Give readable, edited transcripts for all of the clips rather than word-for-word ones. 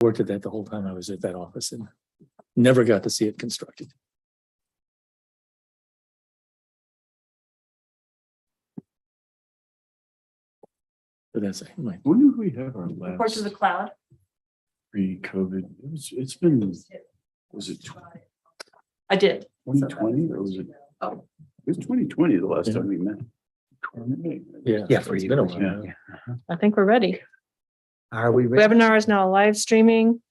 worked at that the whole time I was at that office and never got to see it constructed. But that's it. When did we have our Report to last the cloud. pre-COVID? It's been, was it I did. 2020 or was it? Oh. It was 2020 the last Yeah. time we met. Yeah, for it's you. been a while. Yeah. I think we're ready. Are we ready? Webinar is now live streaming.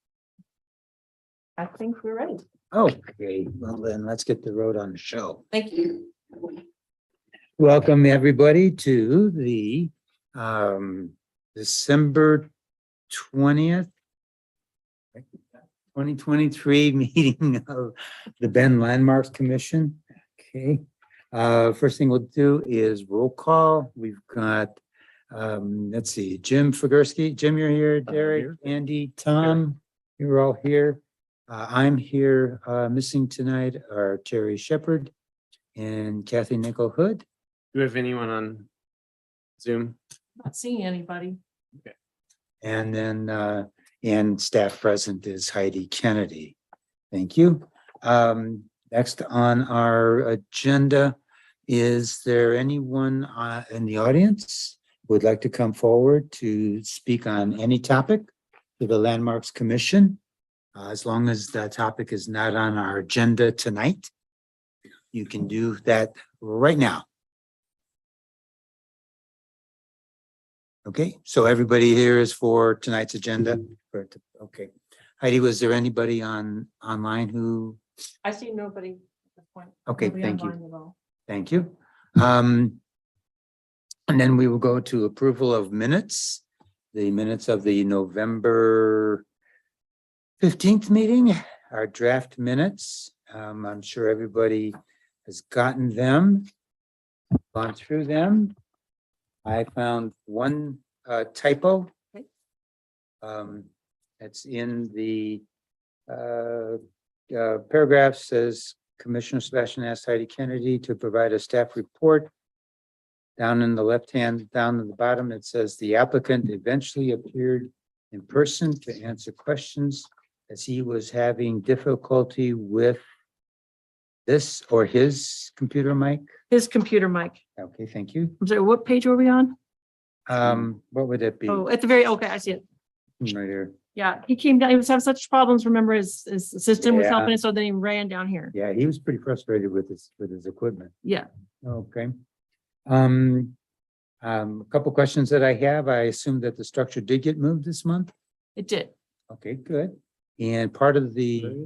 I think we're ready. Okay, well then let's get the road on the show. Thank you. Welcome, everybody, to the December 20th, 2023 meeting of the Bend Landmarks Commission. Okay, first thing we'll do is roll call. We've got, let's see, Jim Figursky. Jim, you're here. Derek, here. Andy, Tom, you're all here. I'm here. Missing tonight are Terry Shepherd and Kathy Nickel Hood. Do we have anyone on Zoom? Not seeing anybody. And then, and staff present is Heidi Kennedy. Thank you. Next on our agenda, is there anyone in the audience who would like to come forward to speak on any topic to the Landmarks Commission? As long as the topic is not on our agenda tonight, you can do that right now. Okay, so everybody here is for tonight's agenda. Okay. Heidi, was there anybody online who, I see nobody at this point. Okay, Nobody thank you. online at all. thank you. And then we will go to approval of minutes, the minutes of the November 15th meeting, our draft minutes. I'm sure everybody has gotten them, gone through them. I found one typo. Okay. It's in the paragraph says Commissioner Sebastian asked Heidi Kennedy to provide a staff report. Down in the left hand, down at the bottom, it says the applicant eventually appeared in person to answer questions as he was having difficulty with this or his computer mic. His computer mic. Okay, thank you. I'm sorry, what page were we on? What would it be? Oh, at the very, okay, I see it. Right here. Yeah, he came down, he was having such problems. Remember his assistant was Yeah. helping us, so then he ran down here. Yeah, he was pretty frustrated with his equipment. Yeah. Okay. A couple questions that I have. I assume that the structure did get moved this month. It did. Okay, good. And part of the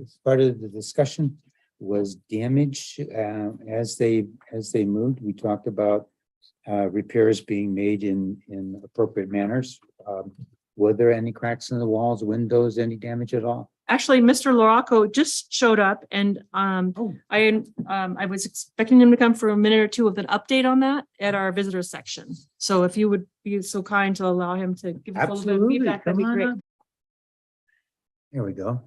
discussion was damage as they moved. We talked about repairs being made in appropriate manners. Were there any cracks in the walls, windows, any damage at all? Actually, Mr. Loraco just showed up and Oh. I was expecting him to come for a minute or two with an update on that at our visitor section. So if you would be so kind to allow him to give us a little bit of Absolutely. feedback, that'd be Come on great. up. Here we go.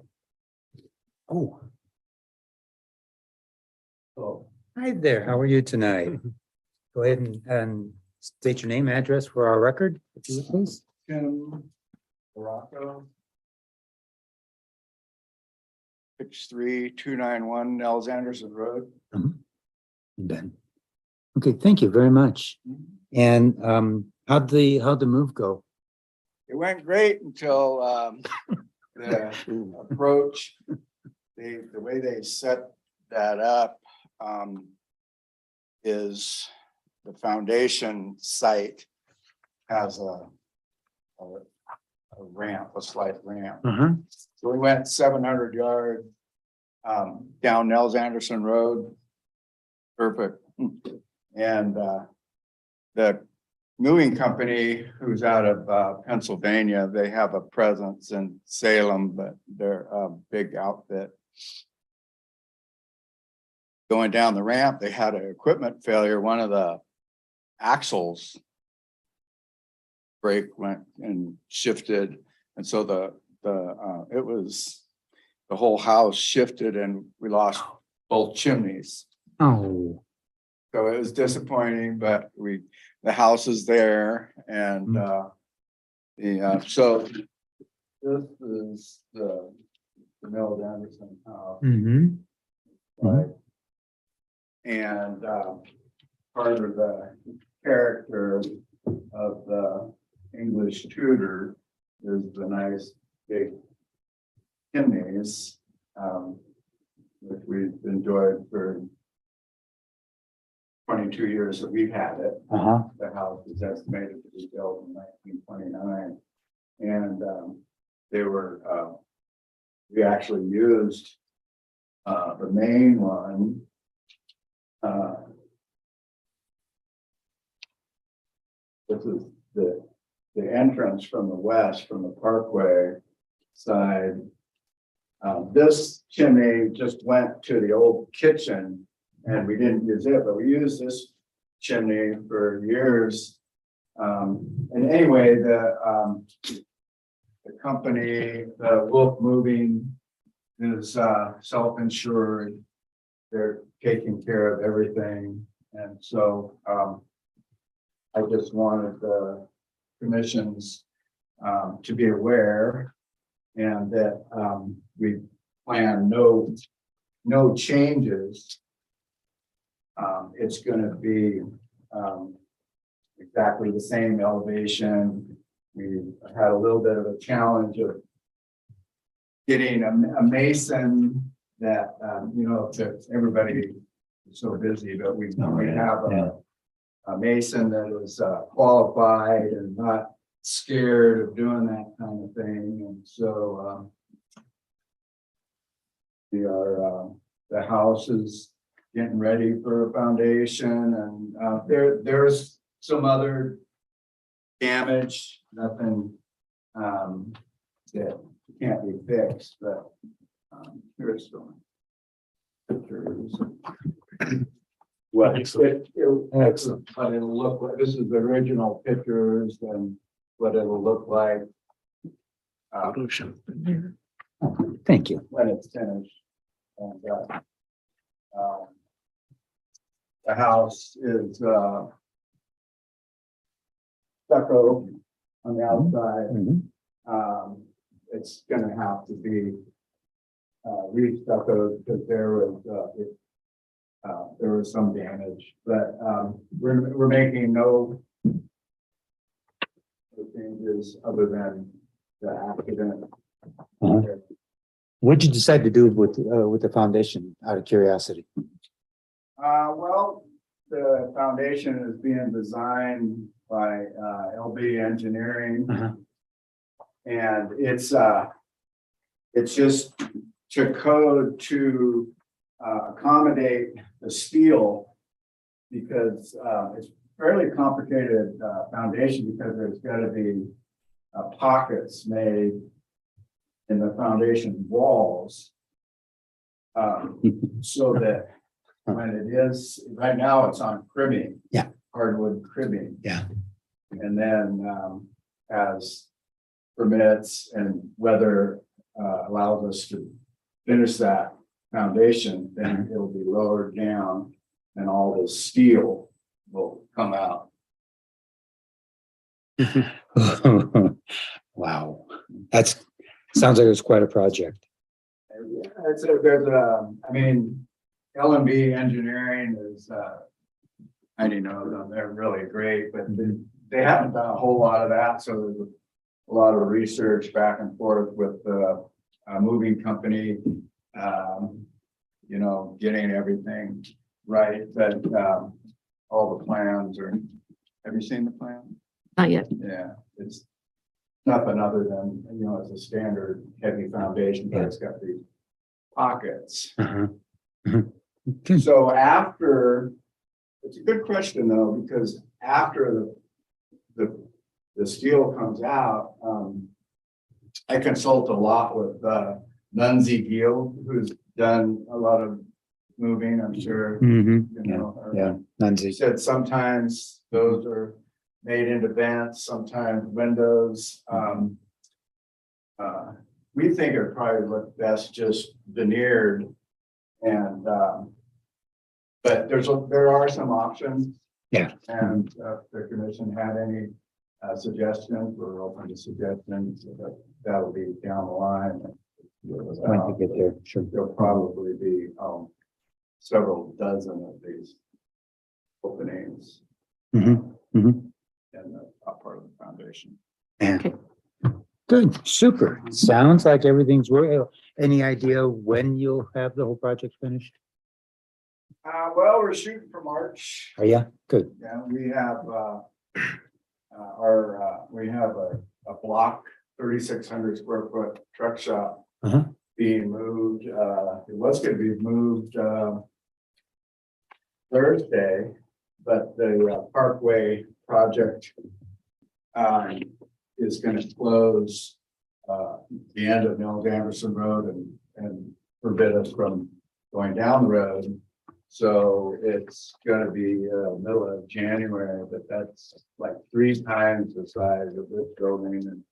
Oh. Oh, hi there. How are you tonight? Go ahead and state your name, address for our record, if you would, please. Tim Morocco. 63291 Nels Anderson Road. Ben. Okay, thank you very much. And how'd the move go? It went great until the approach, the way they set that up is the foundation site has a ramp, a slight ramp. Uh-huh. So we went 700 yards down Nels Anderson Road. Perfect. And the moving company who's out of Pennsylvania, they have a presence in Salem, but they're a big outfit. Going down the ramp, they had an equipment failure. One of the axles brake went and shifted. And so the whole house shifted and we lost both chimneys. Oh, So it was disappointing, but the house is there and so This is the Mill Anderson house. Mm-hmm. Right. And part of the character of the English Tudor is the nice big chimneys, which we've enjoyed for 22 years that we've had it. Uh-huh. The house is estimated to be built in 1929. And they were, we actually used the main one. This is the entrance from the west, from the Parkway side. This chimney just went to the old kitchen and we didn't use it, but we used this chimney for years. And anyway, the company, the Wolf Moving is self-insured. They're taking care of everything. And so I just wanted the commissions to be aware and that we plan no changes. It's going to be exactly the same elevation. We had a little bit of a challenge of getting a mason that, you know, that everybody is so busy, but we have a mason that is qualified and not scared of doing that kind of thing. And so we are, the house is getting ready for a foundation, and there's some other damage, nothing that can't be fixed, but here's some pictures. What Excellent. excellent, but it'll look like, this is the original pictures and what it'll look like Photoshop in here. Thank you. when it's finished. And the house is stucco on the outside. Mhm. It's gonna have to be re-stucco because there was some damage, but we're making no changes other than the accident. Uh-huh. What did you decide to do with the foundation, out of curiosity? Well, the foundation is being designed by LB Engineering. Uh-huh. And it's just to code to accommodate the steel because it's fairly complicated foundation because there's got to be pockets made in the foundation walls so that when it is, right now it's on cribbing. Yeah. Hardwood cribbing. Yeah. And then as permits and weather allows us to finish that foundation, then it'll be lowered down and all the steel will come out. Wow, sounds like it was quite a project. And yeah, there's I mean, L&B Engineering is, I didn't know them, they're really great, but they haven't done a whole lot of that. So there's a lot of research back and forth with the moving company, you know, getting everything right. But all the plans are, have you seen the plan? Not yet. Yeah, it's nothing other than, you know, it's a standard heavy foundation, but it's got these pockets. Uh-huh. Mhm. So after, it's a good question though, because after the steel comes out, I consult a lot with Nunzi Gill, who's done a lot of moving, I'm sure, Mhm. you know. or- Yeah, He Nunzi. said sometimes those are made into vents, sometimes windows. We think it probably look best just veneered and, but there are some options. Yeah. And if the commission had any suggestions, we're open to suggestions. But that'll be down the line. When you get there, sure. There'll probably be, several dozen of these openings Mhm, mhm. in the top part of the foundation. Yeah. Okay. Good, super. Sounds like everything's working. Any idea when you'll have the whole project finished? Well, we're shooting for March. Oh, yeah, good. Yeah, we have, we have a block, 3,600 square foot truck shop Uh-huh. being moved. It was gonna be moved, Thursday, but the Parkway project is gonna close the end of Nels Anderson Road and forbid us from going down the road. So it's gonna be middle of January, but that's like 3 times the size of this building and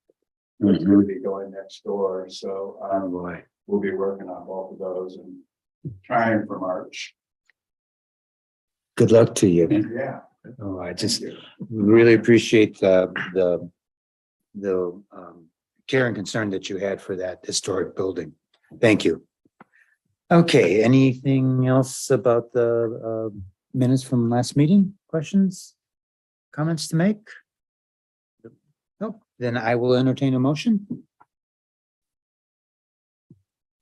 it's gonna be going next door. So Oh, boy. we'll be working on both of those and trying for March. Good luck to you. Yeah. Oh, I thank just you. really appreciate the care and concern that you had for that historic building. Thank you. Okay, anything else about the minutes from last meeting? Questions? Comments to make? Nope, then I will entertain a motion.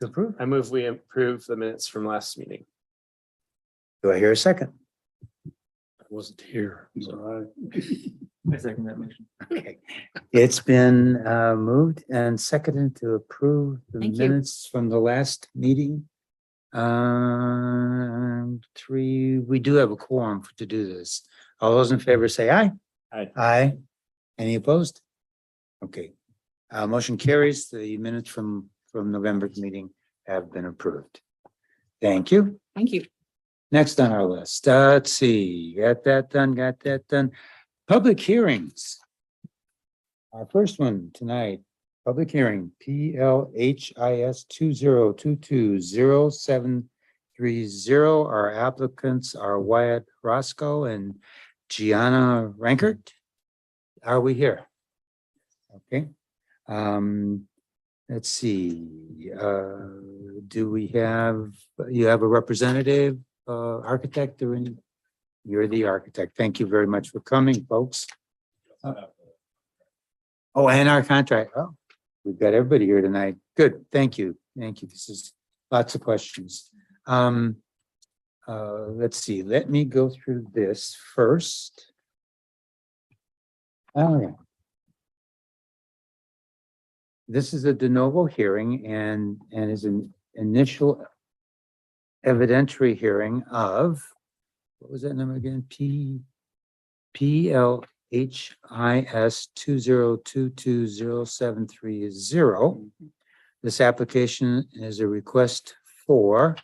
To approve. I move we approve the minutes from last meeting. Do I hear a second? I wasn't here. So I second that motion. Okay, it's been moved and seconded to approve the Thank you. minutes from the last meeting. 3, we do have a quorum to do this. All those in favor say aye. Aye. Aye. Any opposed? Okay, motion carries. The minutes from November's meeting have been approved. Thank you. Thank you. Next on our list, let's see, got that done. Public hearings. Our first one tonight, public hearing, PLHIS 20220730. Our applicants are Wyatt Roscoe and Gianna Rankert. Are we here? Okay. Let's see, do we have, you have a representative, architect or any? You're the architect. Thank you very much for coming, folks. Oh, and our contract. Oh, we've got everybody here tonight. Good. Thank you. Thank you. This is lots of questions. Let's see. Let me go through this first. All right. This is a de novo hearing and is an initial evidentiary hearing of, what was that number again? PLHIS 20220730. This application is a request for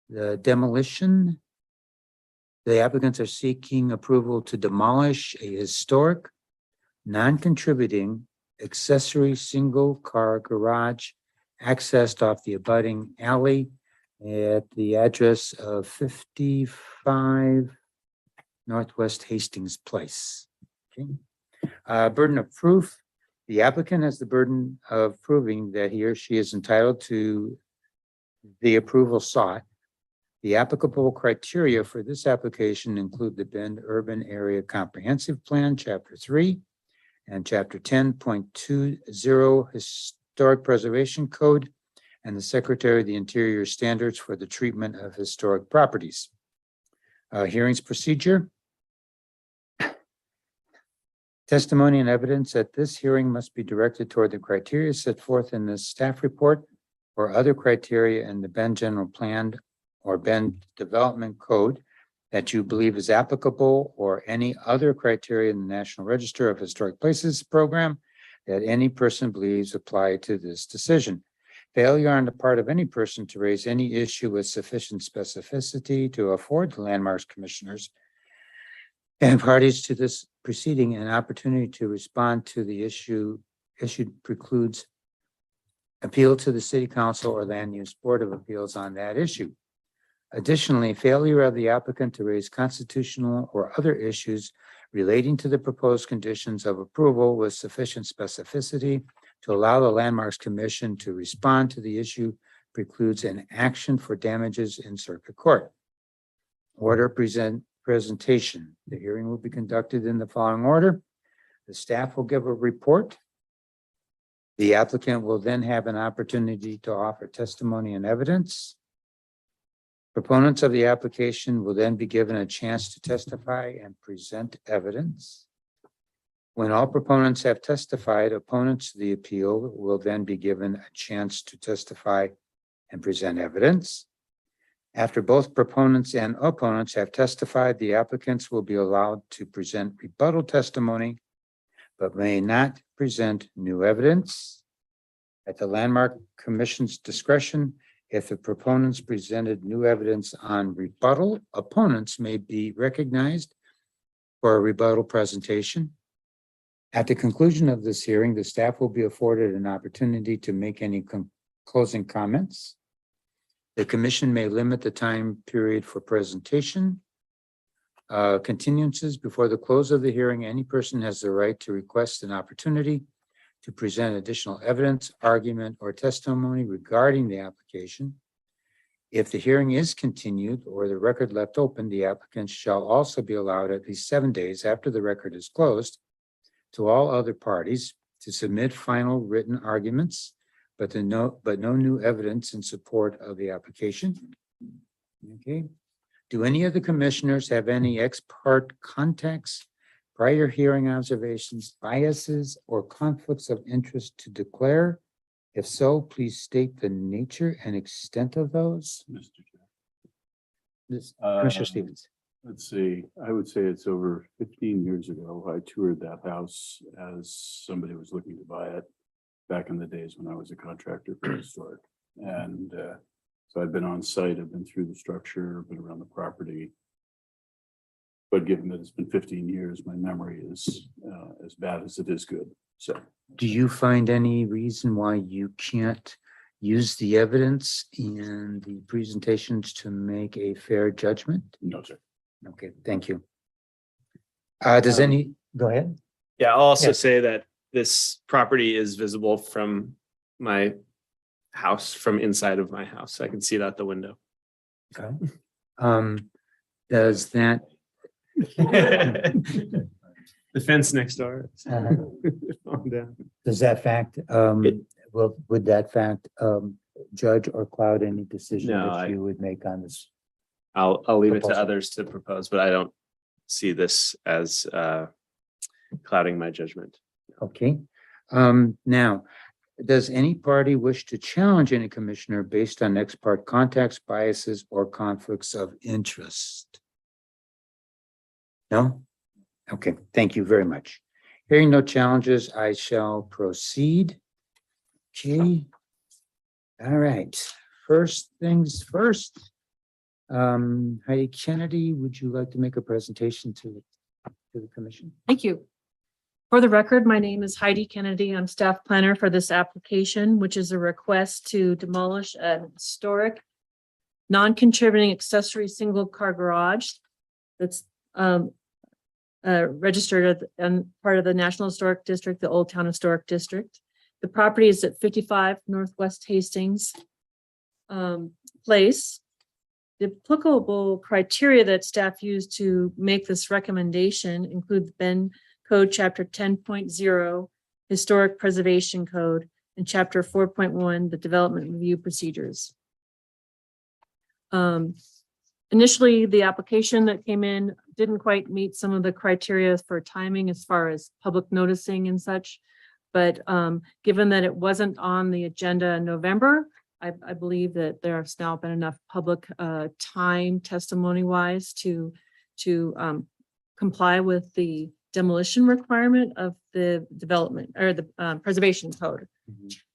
the demolition. The applicants are seeking approval to demolish a historic, non-contributing accessory single-car garage accessed off the abutting alley at the address of 55 Northwest Hastings Place. Okay. Burden of proof. The applicant has the burden of proving that he or she is entitled to the approval sought. The applicable criteria for this application include the Bend Urban Area Comprehensive Plan, Chapter 3, and Chapter 10.20 Historic Preservation Code, and the Secretary of the Interior standards for the treatment of historic properties. Hearings procedure. Testimony and evidence at this hearing must be directed toward the criteria set forth in the staff report or other criteria in the Bend General Plan or Bend Development Code that you believe is applicable, or any other criteria in the National Register of Historic Places program that any person believes apply to this decision. Failure on the part of any person to raise any issue with sufficient specificity to afford the Landmarks Commissioners and parties to this proceeding an opportunity to respond to the issue issued precludes appeal to the City Council or Land Use Board of Appeals on that issue. Additionally, failure of the applicant to raise constitutional or other issues relating to the proposed conditions of approval with sufficient specificity to allow the Landmarks Commission to respond to the issue precludes an action for damages in circuit court. Order presentation. The hearing will be conducted in the following order. The staff will give a report. The applicant will then have an opportunity to offer testimony and evidence. Proponents of the application will then be given a chance to testify and present evidence. When all proponents have testified, opponents to the appeal will then be given a chance to testify and present evidence. After both proponents and opponents have testified, the applicants will be allowed to present rebuttal testimony, but may not present new evidence. At the Landmark Commission's discretion, if the proponents presented new evidence on rebuttal, opponents may be recognized for a rebuttal presentation. At the conclusion of this hearing, the staff will be afforded an opportunity to make any closing comments. The commission may limit the time period for presentation. Continuances before the close of the hearing, any person has the right to request an opportunity to present additional evidence, argument, or testimony regarding the application. If the hearing is continued or the record left open, the applicant shall also be allowed at least 7 days after the record is closed to all other parties to submit final written arguments, but no new evidence in support of the application. Okay. Do any of the commissioners have any ex parte contacts, prior hearing observations, biases, or conflicts of interest to declare? If so, please state the nature and extent of those. Mr. Chair. Commissioner Stevens. Let's see, I would say it's over 15 years ago. I toured that house as somebody was looking to buy it back in the days when I was a contractor for historic. And so I've been on site, I've been through the structure, been around the property. But given that it's been 15 years, my memory is as bad as it is good. So Do you find any reason why you can't use the evidence in the presentations to make a fair judgment? no, sir. Okay, thank you. Does go ahead. Yeah, I'll also Yes. say that this property is visible from my house, from inside of my house. I can see it out the window. Okay. Does that, The fence next door. Uh-huh. On down. does that fact, would that fact, judge or cloud any decision No, that I- you would make on this? I'll leave it to Proposal. others to propose, but I don't see this as clouding my judgment. Okay. Now, does any party wish to challenge any commissioner based on ex parte contacts, biases, or conflicts of interest? No? Okay, thank you very much. Hearing no challenges, I shall proceed. Okay. All right, first things first. Heidi Kennedy, would you like to make a presentation to the commission? Thank you. For the record, my name is Heidi Kennedy. I'm staff planner for this application, which is a request to demolish an historic non-contributing accessory single car garage that's registered as part of the National Historic District, the Old Town Historic District. The property is at 55 Northwest Hastings Place. The applicable criteria that staff used to make this recommendation include the Bend Code Chapter 10.0, Historic Preservation Code, and Chapter 4.1, the Development Review Procedures. Initially, the application that came in didn't quite meet some of the criteria for timing as far as public noticing and such. But given that it wasn't on the agenda in November, I believe that there has now been enough public time testimony wise to comply with the demolition requirement of the development or the preservation code.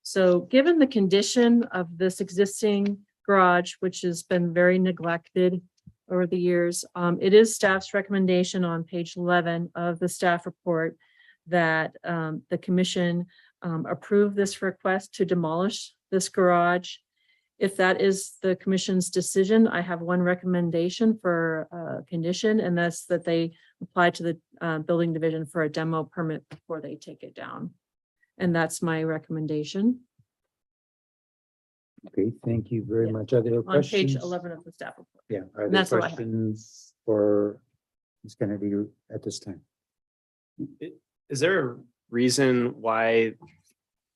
So given the condition of this existing garage, which has been very neglected over the years, it is staff's recommendation on page 11 of the staff report that the commission approve this request to demolish this garage. If that is the commission's decision, I have one recommendation for condition, and that's that they apply to the building division for a demo permit before they take it down. And that's my recommendation Okay, thank you very Yeah. much. Are there on questions? page 11 of the staff report. Yeah, are there That's all I have. questions for Ms. Kennedy at this time? Is there a reason why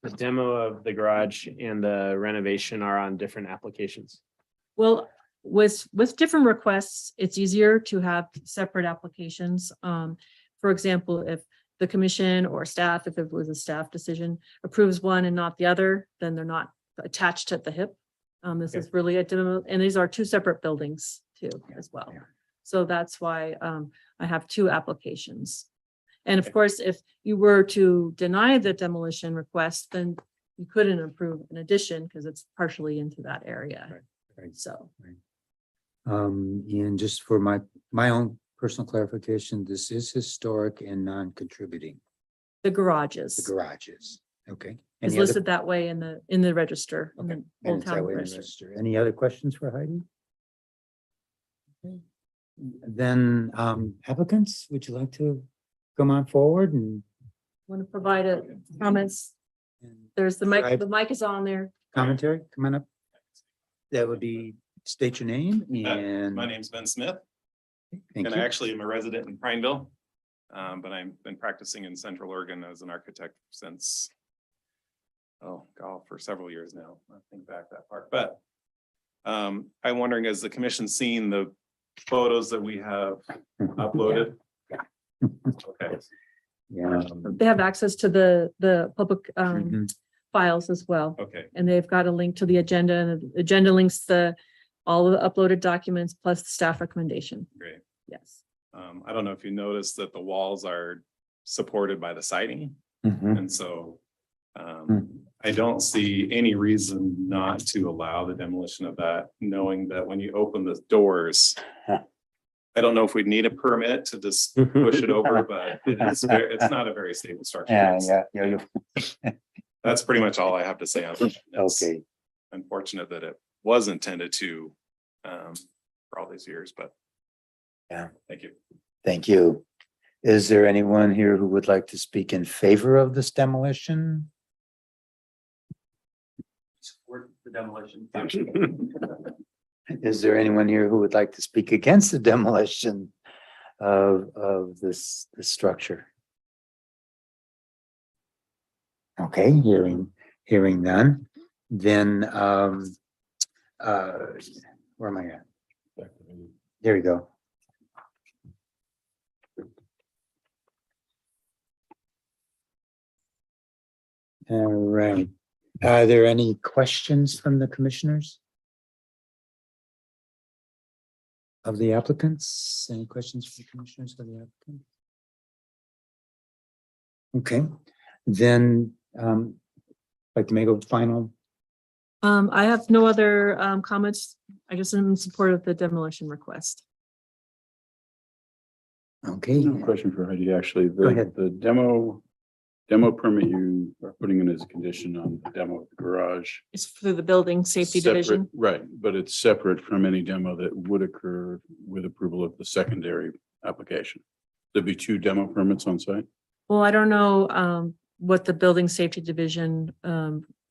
the demo of the garage and the renovation are on different applications? Well, with different requests, it's easier to have separate applications. For example, if the commission or staff, if it was a staff decision, approves one and not the other, then they're not attached at the hip. This is really a demo, and these are two separate buildings too, as well. Yeah. So that's why I have two applications. And of course, if you were to deny the demolition request, then you couldn't approve an addition because it's partially into that area. Right. So, And just for my own personal clarification, this is historic and non-contributing, the the garages garages. Okay. is Any other- listed that way in the register. in Okay, the and Old it's that Town way in the Register. register. Any other questions for Heidi? Okay. Then applicants, would you like to come on forward and Want to provide a comments? There's the Right. mic, the mic is on there. commentary? Come on up. That would be state your name and. My name's Ben Smith, Thank and you. I actually am a resident in Prineville. But I've been practicing in Central Oregon as an architect since, for several years now. I think back that far, but I'm wondering, has the commission seen the photos that we have uploaded? Okay. Yeah. They have access to the public Mhm. files as well. Okay, And they've got a link to the agenda, and the agenda links all of the uploaded documents plus the staff recommendation. great. Yes. I don't know if you noticed that the walls are supported by the siding. Mhm. And so I don't see any reason not to allow the demolition of that, knowing that when you open the doors, I don't know if we'd need a permit to just push it over, but it's not a very stable structure. Yeah. That's pretty much all I have to say on it. It's Okay. unfortunate that it was intended to for all these years, but. Yeah. Thank you. Thank you. Is there anyone here who would like to speak in favor of this demolition? Support the demolition. Is there anyone here who would like to speak against the demolition of this structure? Okay, hearing none, then where am I at? There we go. All right. Are there any questions from the commissioners? Of the applicants? Any questions for the commissioners of the applicant? Okay, then like to make a final. I have no other comments. I guess I'm in support of the demolition request. Okay, Question for Heidi, actually. Go ahead. The demo permit you are putting in as a condition on the demo of the garage. It's through the building safety Separate- division. Right, but it's separate from any demo that would occur with approval of the secondary application. There'd be two demo permits on site? Well, I don't know what the building safety division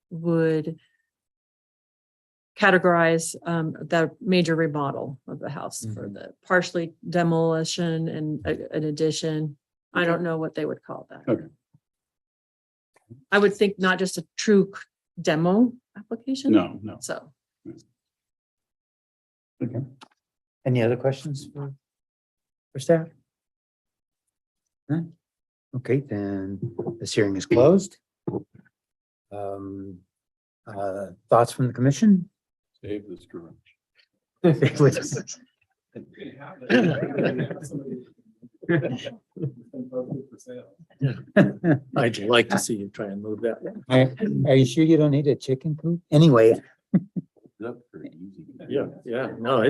would categorize that major remodel of the house for the partially demolition and an addition. I don't know what they would call that. Okay. I would think not just a true demo application. No. So, okay. Any other questions for staff? None? Okay, then this hearing is closed. Thoughts from the commission? Save this garage. I'd like to see you try and move that. Are you sure you don't need a chicken coop? Anyway. Yeah, no,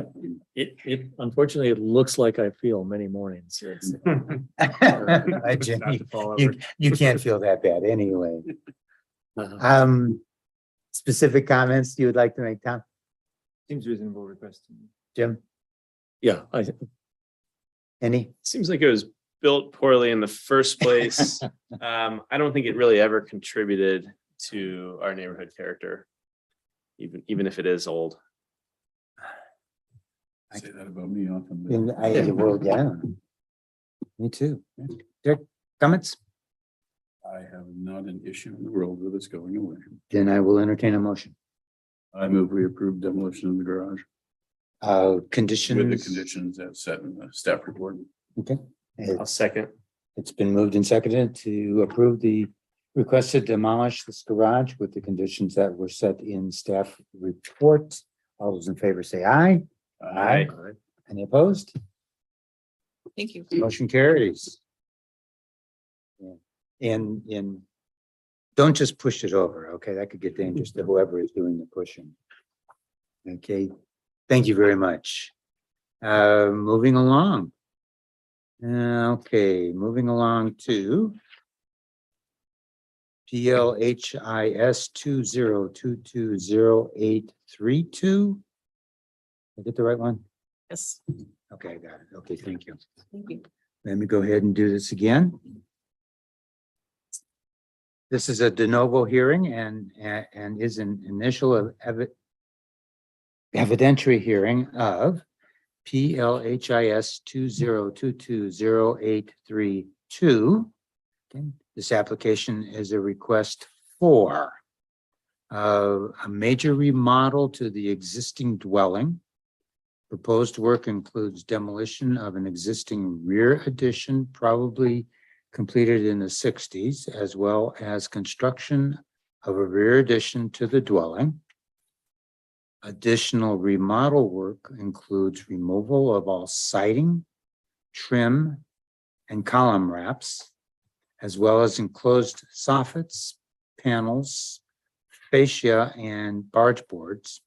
it unfortunately, it looks like I feel many mornings. It's- Jim, Not to fall over. you can't feel that bad anyway. uh, Specific comments you would like to make, Tom? Seems reasonable request. Jim? Yeah, Any? Seems like it was built poorly in the first place. I don't think it really ever contributed to our neighborhood character, even if it is old. Say that about me often. but- And yeah. Me too. Derek, comments? I have not an issue in the world with this going away. Then I will entertain a motion. I move we approve demolition of the garage Conditions. with the conditions as set in the staff report. Okay. I'll second. It's been moved and seconded to approve the request to demolish this garage with the conditions that were set in staff report. All those in favor say aye. Aye. Any opposed? Thank you. Motion carries. Yeah. And don't just push it over, okay? That could get dangerous to whoever is doing the pushing. Okay, thank you very much. Moving along. Okay, moving along to PLHIS 20220832. I get the right one? Yes. Okay, I got it. Okay, thank you. Thank you. Let me go ahead and do this again. This is a de novo hearing and is an initial evidentiary hearing of PLHIS 20220832. This application is a request for a major remodel to the existing dwelling. Proposed work includes demolition of an existing rear addition, probably completed in the 60s, as well as construction of a rear addition to the dwelling. Additional remodel work includes removal of all siding, trim, and column wraps, as well as enclosed soffits, panels, fascia, and barge boards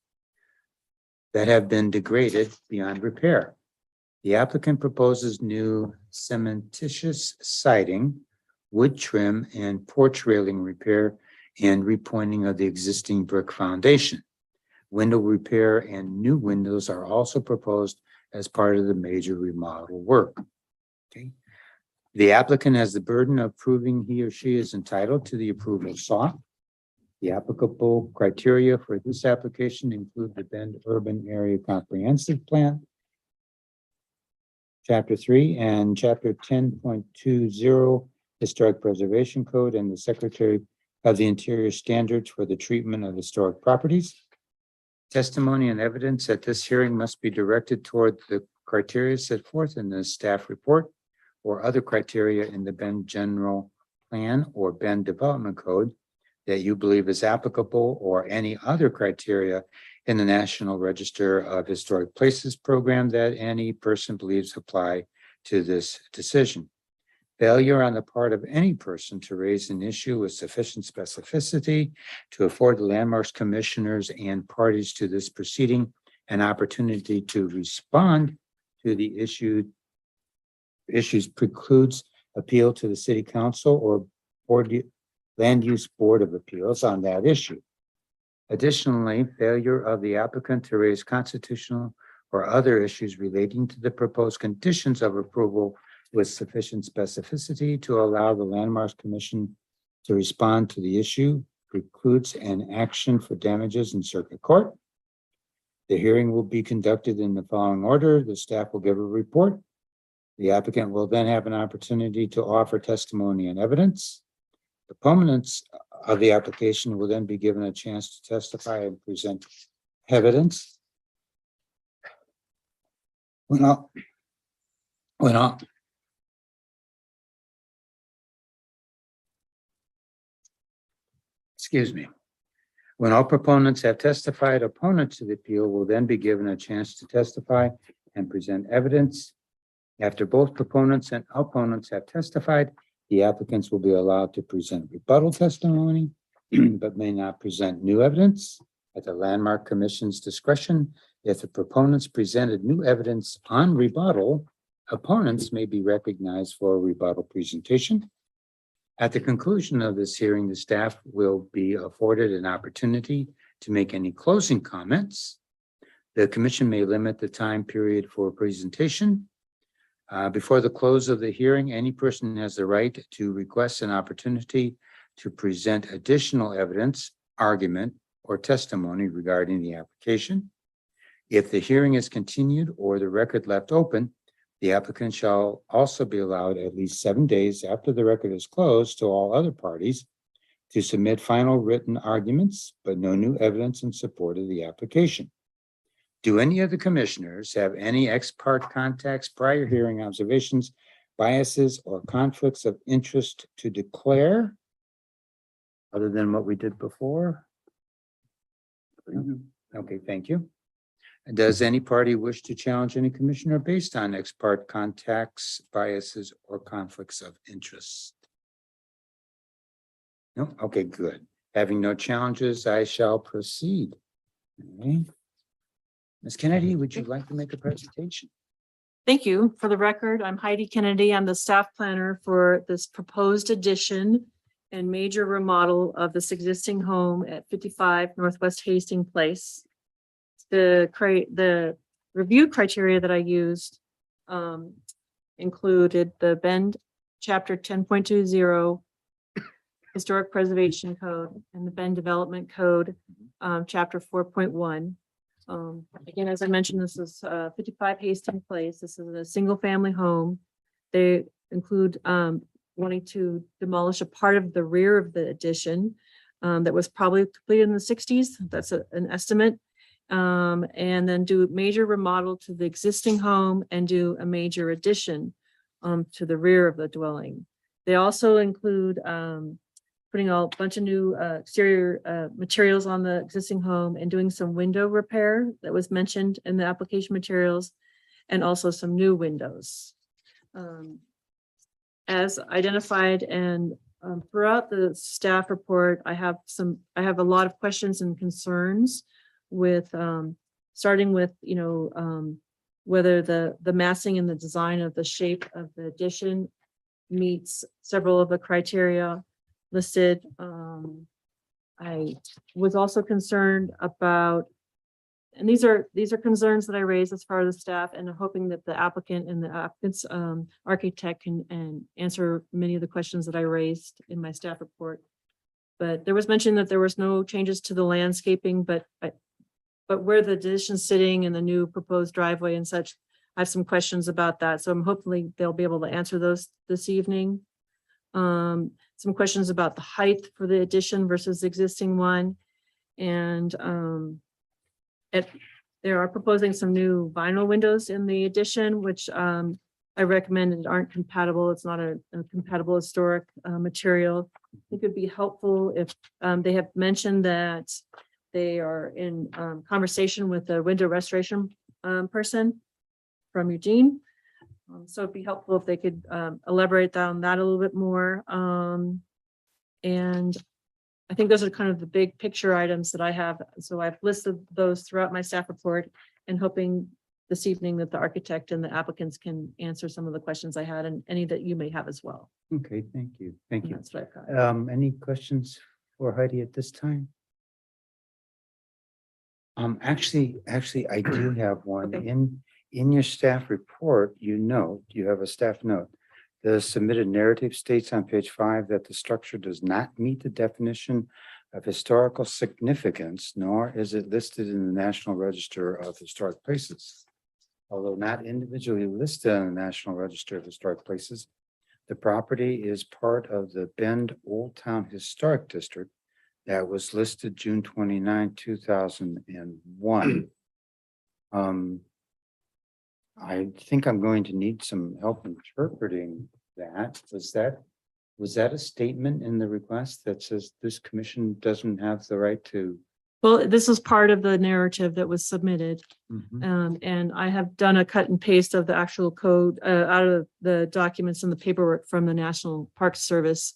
that have been degraded beyond repair. The applicant proposes new cementitious siding, wood trim, and porch railing repair and repointing of the existing brick foundation. Window repair and new windows are also proposed as part of the major remodel work. Okay. The applicant has the burden of proving he or she is entitled to the approval sought. The applicable criteria for this application include the Bend Urban Area Comprehensive Plan, Chapter 3 and Chapter 10.20 Historic Preservation Code, and the Secretary of the Interior Standards for the Treatment of Historic Properties. Testimony and evidence at this hearing must be directed toward the criteria set forth in the staff report or other criteria in the Bend General Plan or Bend Development Code that you believe is applicable, or any other criteria in the National Register of Historic Places program that any person believes apply to this decision. Failure on the part of any person to raise an issue with sufficient specificity to afford the landmarks commissioners and parties to this proceeding an opportunity to respond to the issues precludes appeal to the City Council or Land Use Board of Appeals on that issue. Additionally, failure of the applicant to raise constitutional or other issues relating to the proposed conditions of approval with sufficient specificity to allow the Landmarks Commission to respond to the issue precludes an action for damages in circuit court. The hearing will be conducted in the following order. The staff will give a report. The applicant will then have an opportunity to offer testimony and evidence. Opponents of the application will then be given a chance to testify and present evidence. When all proponents have testified, opponents to the appeal will then be given a chance to testify and present evidence. After both proponents and opponents have testified, the applicants will be allowed to present rebuttal testimony, but may not present new evidence at the Landmark Commission's discretion. If the proponents presented new evidence on rebuttal, opponents may be recognized for a rebuttal presentation. At the conclusion of this hearing, the staff will be afforded an opportunity to make any closing comments. The commission may limit the time period for presentation Before the close of the hearing, any person has the right to request an opportunity to present additional evidence, argument, or testimony regarding the application. If the hearing is continued or the record left open, the applicant shall also be allowed at least 7 days after the record is closed to all other parties to submit final written arguments, but no new evidence in support of the application. Do any of the commissioners have any ex parte contacts, prior hearing observations, biases, or conflicts of interest to declare? Other than what we did before? Okay, thank you. Does any party wish to challenge any commissioner based on ex parte contacts, biases, or conflicts of interest? No, okay, good. Having no challenges, I shall proceed. Okay. Ms. Kennedy, would you like to make a presentation? Thank you. For the record, I'm Heidi Kennedy. I'm the staff planner for this proposed addition and major remodel of this existing home at 55 Northwest Hastings Place. The review criteria that I used included the Bend Chapter 10.20 Historic Preservation Code and the Bend Development Code, Chapter 4.1. Again, as I mentioned, this is 55 Hastings Place. This is a single family home. They include wanting to demolish a part of the rear of the addition that was probably completed in the 60s. That's an estimate. And then do major remodel to the existing home and do a major addition to the rear of the dwelling. They also include putting a bunch of new exterior materials on the existing home and doing some window repair that was mentioned in the application materials, and also some new windows. As identified and throughout the staff report, I have a lot of questions and concerns with starting with, whether the massing and the design of the shape of the addition meets several of the criteria listed. I was also concerned about, and these are concerns that I raised as far as the staff, and I'm hoping that the applicant and the applicant's architect can answer many of the questions that I raised in my staff report. But there was mention that there was no changes to the landscaping, but where the addition's sitting and the new proposed driveway and such, I have some questions about that. So I'm hopefully they'll be able to answer those this evening. Some questions about the height for the addition versus the existing one. And they are proposing some new vinyl windows in the addition, which I recommended aren't compatible. It's not a compatible historic material. I think it'd be helpful if they have mentioned that they are in conversation with a window restoration person from Eugene. So it'd be helpful if they could elaborate on that a little bit more. And I think those are kind of the big picture items that I have. So I've listed those throughout my staff report, and hoping this evening that the architect and the applicants can answer some of the questions I had, and any that you may have as well. Okay, thank you. Thank And you. that's what I've got. Any questions for Heidi at this time? Actually, I do have one. Okay. In your staff report, you have a staff note. The submitted narrative states on page 5 that the structure does not meet the definition of historical significance, nor is it listed in the National Register of Historic Places. Although not individually listed on the National Register of Historic Places, the property is part of the Bend Old Town Historic District that was listed June 29, 2001. I think I'm going to need some help interpreting that. Was that a statement in the request that says this commission doesn't have the right to? Well, this is part of the narrative that was submitted. And I have done a cut and paste of the actual code out of the documents and the paperwork from the National Park Service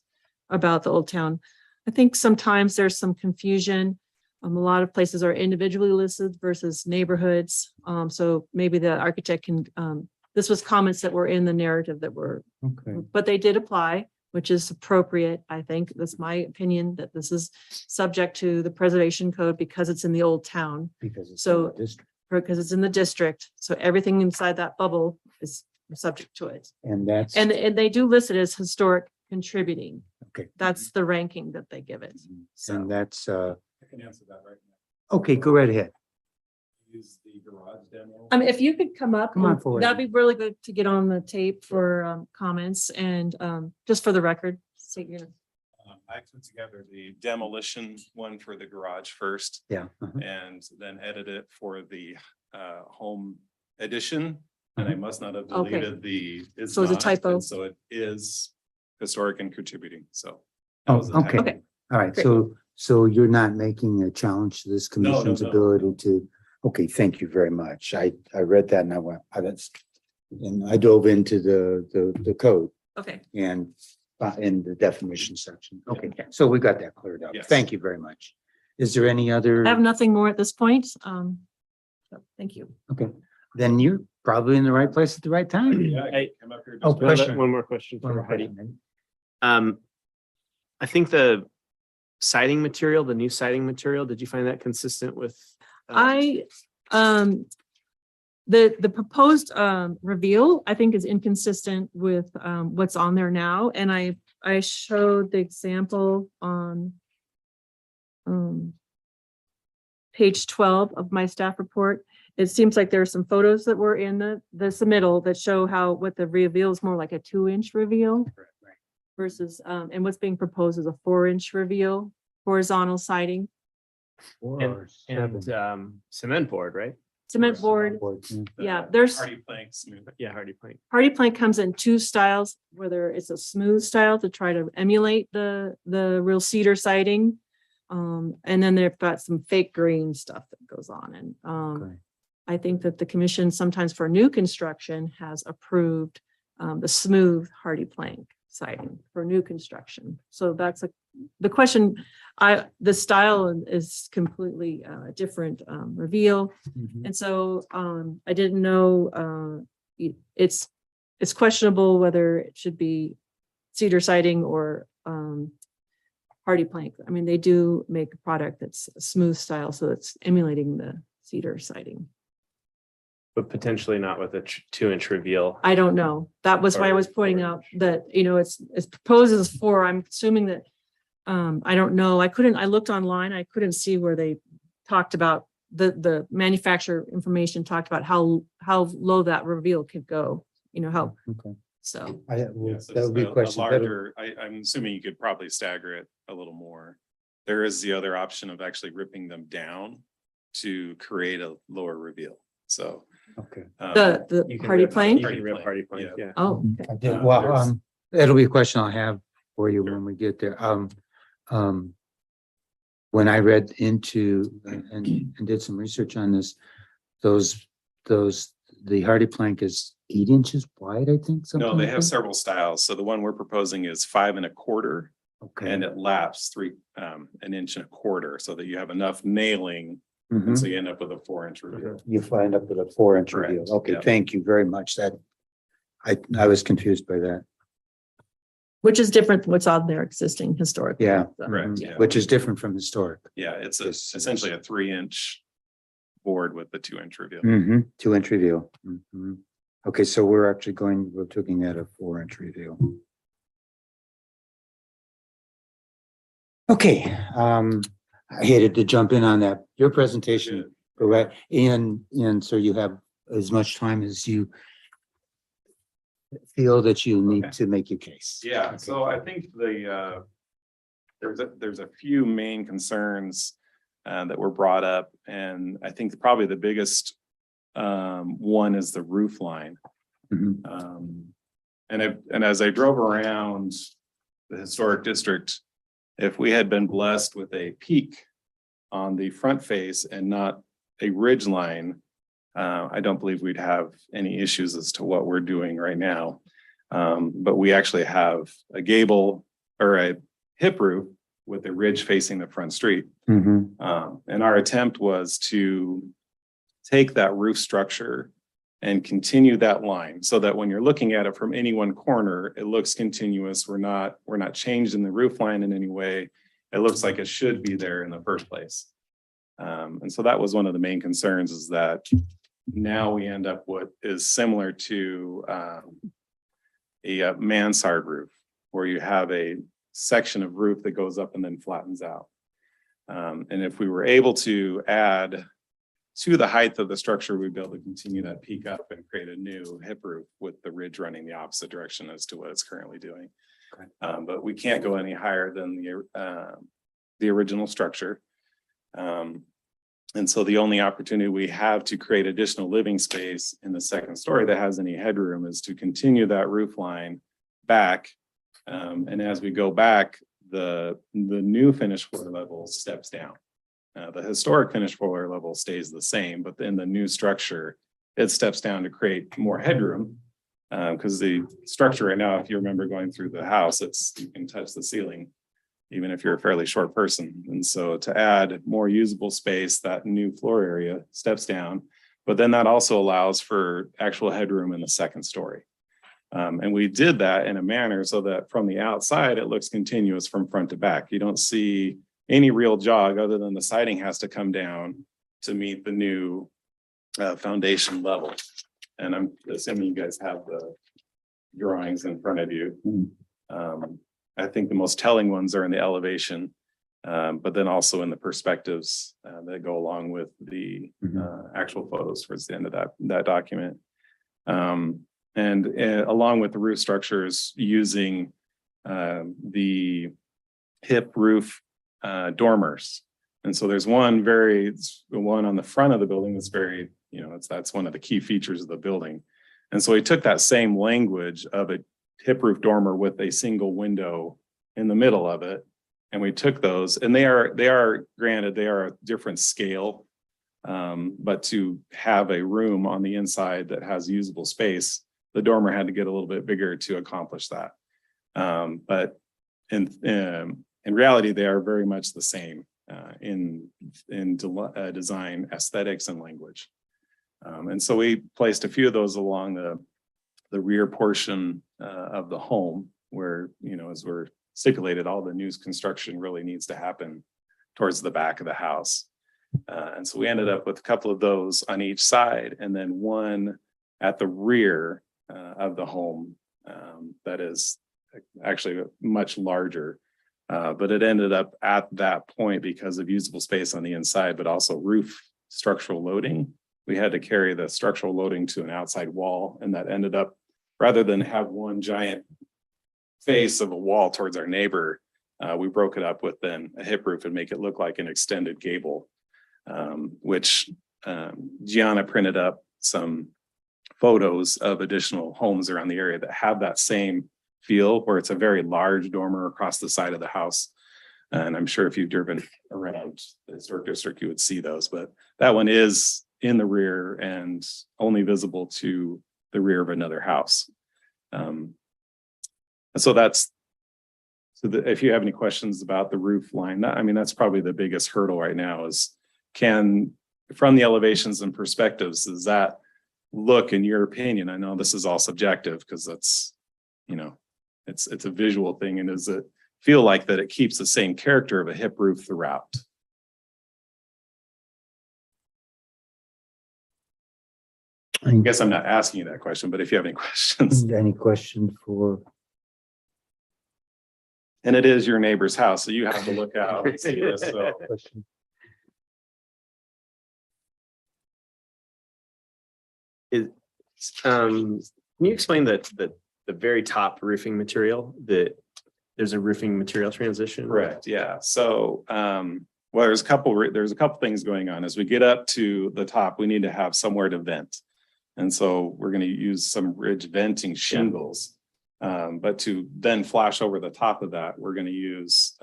about the Old Town. I think sometimes there's some confusion. A lot of places are individually listed versus neighborhoods. So maybe the architect can, this was comments that were in the narrative that were, Okay. but they did apply, which is appropriate. I think that's my opinion, that this is subject to the preservation code because it's in the Old Town, Because it's So- in the district. because it's in the district. So everything inside that bubble is subject to it. And that's. And they do list it as historic contributing. Okay. That's the ranking that they give it. So, And that's, I can answer that right now. okay, go right ahead. Use the garage demo. if you could come up, Come on and forward. that'd be really good to get on the tape for comments and just for the record. So you're gonna- I put together the demolition one for the garage first Yeah. and then edit it for the home edition. And I must not have deleted the. is So it's a not, typo. and so it is historic and contributing, so. Oh, that was the okay. typo. Okay. All right, Great. so you're not making a challenge to this No, no, commission's no, ability no. to, okay, thank you very much. I read that and I went, and I dove into the code Okay, and in the definition section. Okay, so we got that cleared up. Yes. Thank you very much. Is there any other? I have nothing more at this point. So thank you. Okay, then you're probably in the right place at the right time. Yeah, I I- came up here. Oh, just- question. One more question One for more Heidi. question. I think the siding material, the new siding material, did you find that consistent with? I, the proposed reveal, I think is inconsistent with what's on there now. And I showed the example on page 12 of my staff report. It seems like there are some photos that were in the submittal that show what the reveal is more like a 2-inch reveal versus, and what's being proposed is a 4-inch reveal, horizontal siding, Or And seven. cement board, right? cement board. the Yeah, there's Hardy plank smooth. Yeah, hardy plank. hardy plank comes in 2 styles, whether it's a smooth style to try to emulate the real cedar siding. And then they've got some fake green stuff that goes on. And Okay. I think that the commission sometimes for new construction has approved the smooth hardy plank siding for new construction. So that's the question. The style is completely different reveal. Mhm. And so I didn't know it's questionable whether it should be cedar siding or hardy plank. I mean, they do make a product that's a smooth style, so it's emulating the cedar siding. But potentially not with a 2-inch reveal. I don't know. That was why I was pointing out that, it's proposed as 4. I'm assuming that, I don't know. I looked online. I couldn't see where they talked about the manufacturer information talked about how low that reveal could go, Okay. so. Yes, That would be a question. Larger, I'm assuming you could probably stagger it a little more. There is the other option of actually ripping them down to create a lower reveal, so. Okay. The You can hardy rip- plank? You can Hardy rip plank, hardy plank, yeah. yeah. Oh, I did, Uh, well, there's- that'll be a question I'll have for you Sure. when we get there. When I read into and did some research on this, the hardy plank is 8 inches wide, I think. No, something they like have that? several styles. So the one we're proposing is 5 1/4 Okay. and it laps 1 inch and a quarter so that you have enough nailing. Mhm. And so you end up with a 4-inch reveal. You find up with a 4-inch reveal. Correct, Okay, yeah. thank you very much. I was confused by that. which is different than what's on their existing historically. Yeah. So, Correct, Mhm. yeah. Which is different from historic. Yeah, it's Yes, essentially a 3-inch board with the 2-inch reveal. 2-inch reveal. Mhm. Okay, so we're looking at a 4-inch reveal. Okay, I hated to jump in on that. Your presentation, correct? And so you have as much time as you feel that you need Okay. to make your case. Yeah, so I think there's a few main concerns that were brought up, and I think probably the biggest one is the roof line. Mhm. And as I drove around the historic district, if we had been blessed with a peak on the front face and not a ridge line, I don't believe we'd have any issues as to what we're doing right now. But we actually have a gable or a hip roof with a ridge facing the front street. Mhm. And our attempt was to take that roof structure and continue that line so that when you're looking at it from any one corner, it looks continuous. We're not changing the roof line in any way. It looks like it should be there in the first place. And so that was one of the main concerns, is that now we end up what is similar to a mansard roof, where you have a section of roof that goes up and then flattens out. And if we were able to add to the height of the structure, we'd be able to continue that peak up and create a new hip roof with the ridge running the opposite direction as to what it's currently doing. But we can't go any higher than the original structure. And so the only opportunity we have to create additional living space in the second story that has any headroom is to continue that roof line back. And as we go back, the new finished floor level steps down. The historic finished floor level stays the same, but in the new structure, it steps down to create more headroom. Because the structure right now, if you remember going through the house, you can touch the ceiling, even if you're a fairly short person. And so to add more usable space, that new floor area steps down, but then that also allows for actual headroom in the second story. And we did that in a manner so that from the outside, it looks continuous from front to back. You don't see any real jog other than the siding has to come down to meet the new foundation level. And I'm assuming you guys have the drawings in front of you. I think the most telling ones are in the elevation, but then also in the perspectives that go along with the actual photos towards the end of that document. And along with the roof structures using the hip roof dormers. And so there's one on the front of the building that's very, that's one of the key features of the building. And so we took that same language of a hip roof dormer with a single window in the middle of it. And we took those, and they are granted, they are a different scale. But to have a room on the inside that has usable space, the dormer had to get a little bit bigger to accomplish that. But in reality, they are very much the same in design, aesthetics, and language. And so we placed a few of those along the rear portion of the home, where, as we're stipulated, all the new construction really needs to happen towards the back of the house. And so we ended up with a couple of those on each side, and then one at the rear of the home that is actually much larger. But it ended up at that point, because of usable space on the inside, but also roof structural loading. We had to carry the structural loading to an outside wall, and that ended up, rather than have one giant face of a wall towards our neighbor, we broke it up with then a hip roof and make it look like an extended gable, which Gianna printed up some photos of additional homes around the area that have that same feel, where it's a very large dormer across the side of the house. And I'm sure if you've driven around the historic district, you would see those, but that one is in the rear and only visible to the rear of another house. So if you have any questions about the roof line, that's probably the biggest hurdle right now is from the elevations and perspectives, does that look, in your opinion? I know this is all subjective because that's, it's a visual thing. And does it feel like that it keeps the same character of a hip roof throughout? I guess I'm not asking you that question, but if you have any questions. Any question for? And it is your neighbor's house, so you have to look out and see this. So. Question. Can you explain that the very top roofing material, that there's a roofing material transition? Correct. Yeah. So, well, there's a couple things going on. As we get up to the top, we need to have somewhere to vent. And so we're going to use some ridge venting shingles. But to then flash over the top of that, we're going to use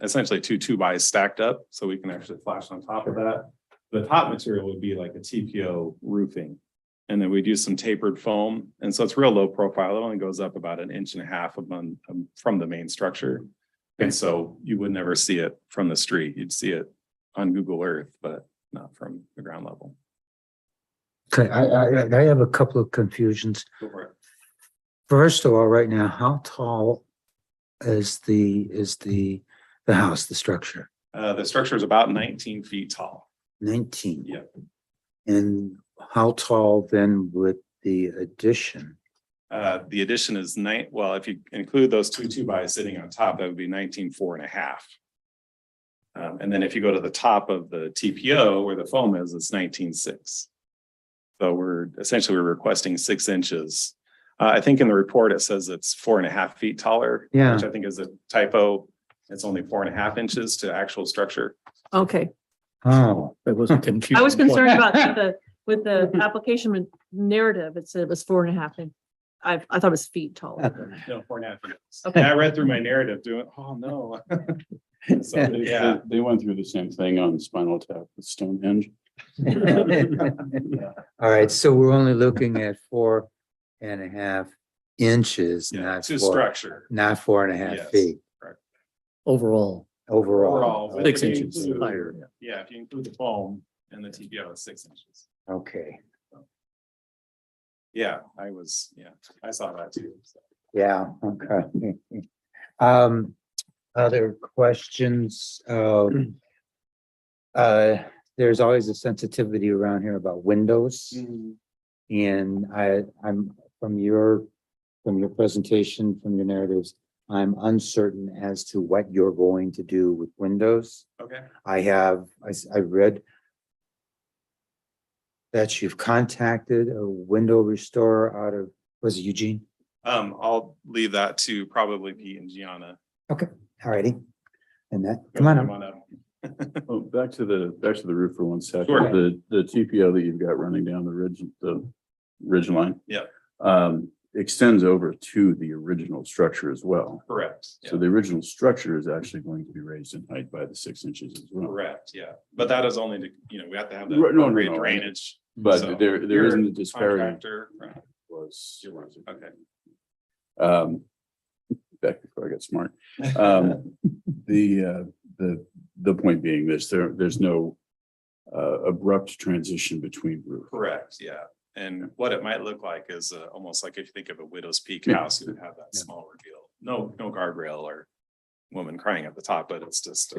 essentially 2 2x stacked up, so we can actually flash on top of that. The top material would be like a TPO roofing. And then we'd use some tapered foam. And so it's real low profile. It only goes up about 1.5 inches from the main structure. And so you would never see it from the street. You'd see it on Google Earth, but not from the ground level. Okay, I have a couple of confusions. Go for it. First of all, right now, how tall is the house, the structure? The structure is about 19 feet tall. 19. Yeah. And how tall then with the addition? The addition is well, if you include those two 2x sitting on top, that would be 19.4.5. And then if you go to the top of the TPO where the foam is, it's 19.6. So we're requesting 6 inches. I think in the report, it says it's 4.5 feet taller. Yeah. Which I think is a typo. It's only 4.5 inches to actual structure. Okay. Oh, That was a confusing. I was concerned point. about with the application narrative, it said it was 4.5 inches. I thought it was feet taller. No, 4.5 inches. Okay. And I read through my narrative doing, oh, no. So, yeah. They went through the same thing on Spinal Tap with Stonehenge. all right, so we're only looking at 4.5 inches, Yeah, not to four, structure. not 4.5 Yes. feet Overall, overall. Overall, 6 if you inches include- higher. Yeah. Yeah, if you include the foam and the TPO, it's 6 inches. Okay, Yeah, I saw that too. So. yeah, okay. Other questions? There's always a sensitivity around here about windows. And I'm from your presentation, from your narratives, I'm uncertain as to what you're going to do with windows. Okay. I read that you've contacted a window restorer out of, was it Eugene? I'll leave that to probably Pete and Gianna. Alrighty. And that, come on up. Oh, back to the roof for 1 second. Sure. The TPO that you've got running down the ridge line. Yeah. Extends over to the original structure as well. Correct. So the original structure is actually going to be raised in height by the 6 inches as well. Correct, yeah. But that is only to, we have to have that Right, no, appropriate no. drainage. But So there you're isn't a a disparity. contractor, right. Was Okay. back before I got smart. The point being this, there's no abrupt transition between roof. Correct, yeah. And what it might look like is almost like if you think of a widow's peak Yeah. house, you would have that Yeah. small reveal. No guardrail or woman crying at the top, but it's just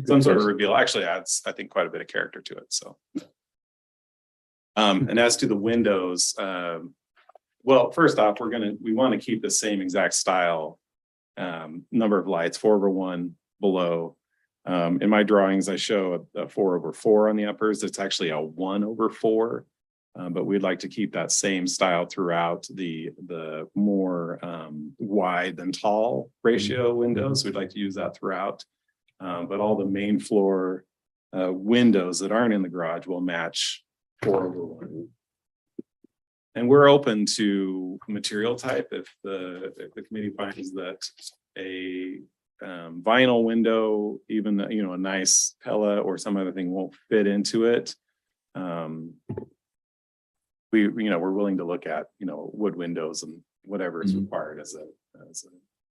some sort of reveal. Actually adds, I think, quite a bit of character to it, so. And as to the windows, well, first off, we want to keep the same exact style, number of lights, 4/1 below. In my drawings, I show a 4/4 on the uppers. It's actually a 1/4. But we'd like to keep that same style throughout the more wide than tall ratio windows. We'd like to use that throughout. But all the main floor windows that aren't in the garage will match 4/1. And we're open to material type if the committee finds that a vinyl window, even a nice Pella or some other thing won't fit into it. We're willing to look at wood windows and whatever is required as a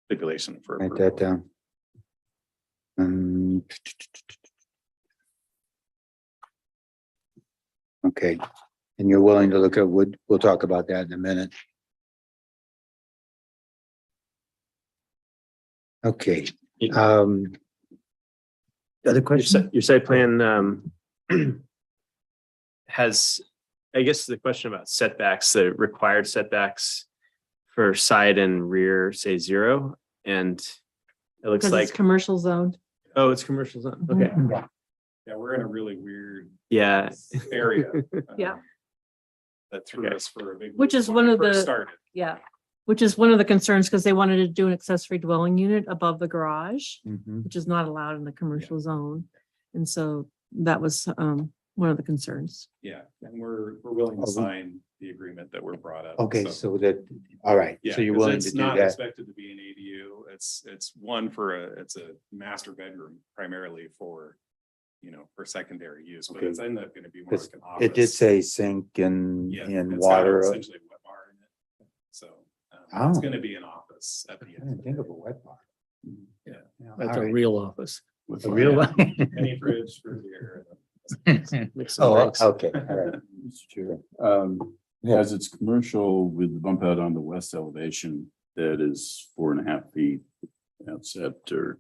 stipulation for Write that approval. down. Okay, and you're willing to look at wood? We'll talk about that in a minute. Okay, other questions? Your site plan has, I guess the question about setbacks, the required setbacks for side and rear say 0. And it looks Because like, it's commercial zoned. oh, it's commercial zone. Okay. Yeah, we're in a really weird Yeah. area. Yeah. That threw us for a big. Which loop is when one we of first the- Started. Yeah. Which is one of the concerns because they wanted to do an accessory dwelling unit above the garage, Mhm. which is not allowed in the commercial zone. And so that was one of the concerns. Yeah, and we're willing to Oh, we- sign the agreement that we're brought up. Okay, so that, all right, Yeah, so you're 'cause willing it's to do not that. expected to be an ADU. It's one it's a master bedroom primarily for, for secondary use, but Okay. it's end up going to be more Because like an office. It did say sink and, Yeah, and it's got water. essentially a wet bar in it. So it's Oh. going to be an office at the I end. didn't think of a wet bar. Yeah. That's all a right. real office. With A real one? Any fridge for here. Mix and Oh, breaks. okay, all right. Mr. Chair, Yeah. as it's commercial with the bump out on the west elevation, that is 4.5 feet outset or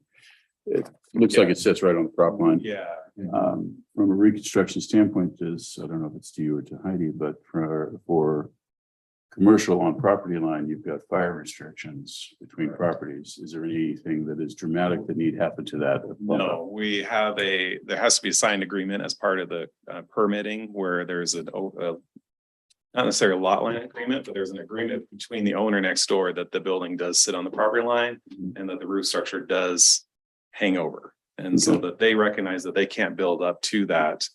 It looks like it sits right on the prop line. Yeah. From a reconstruction standpoint, is, I don't know if it's to you or to Heidi, but for commercial on property line, you've got fire restrictions between properties. Is there anything that is dramatic that need happen to that? No, we have there has to be a signed agreement as part of the permitting where there's not necessarily a lot line agreement, but there's an agreement between the owner next door that the building does sit on the property line and that the roof structure does hang over. And so that they recognize that they can't build up to that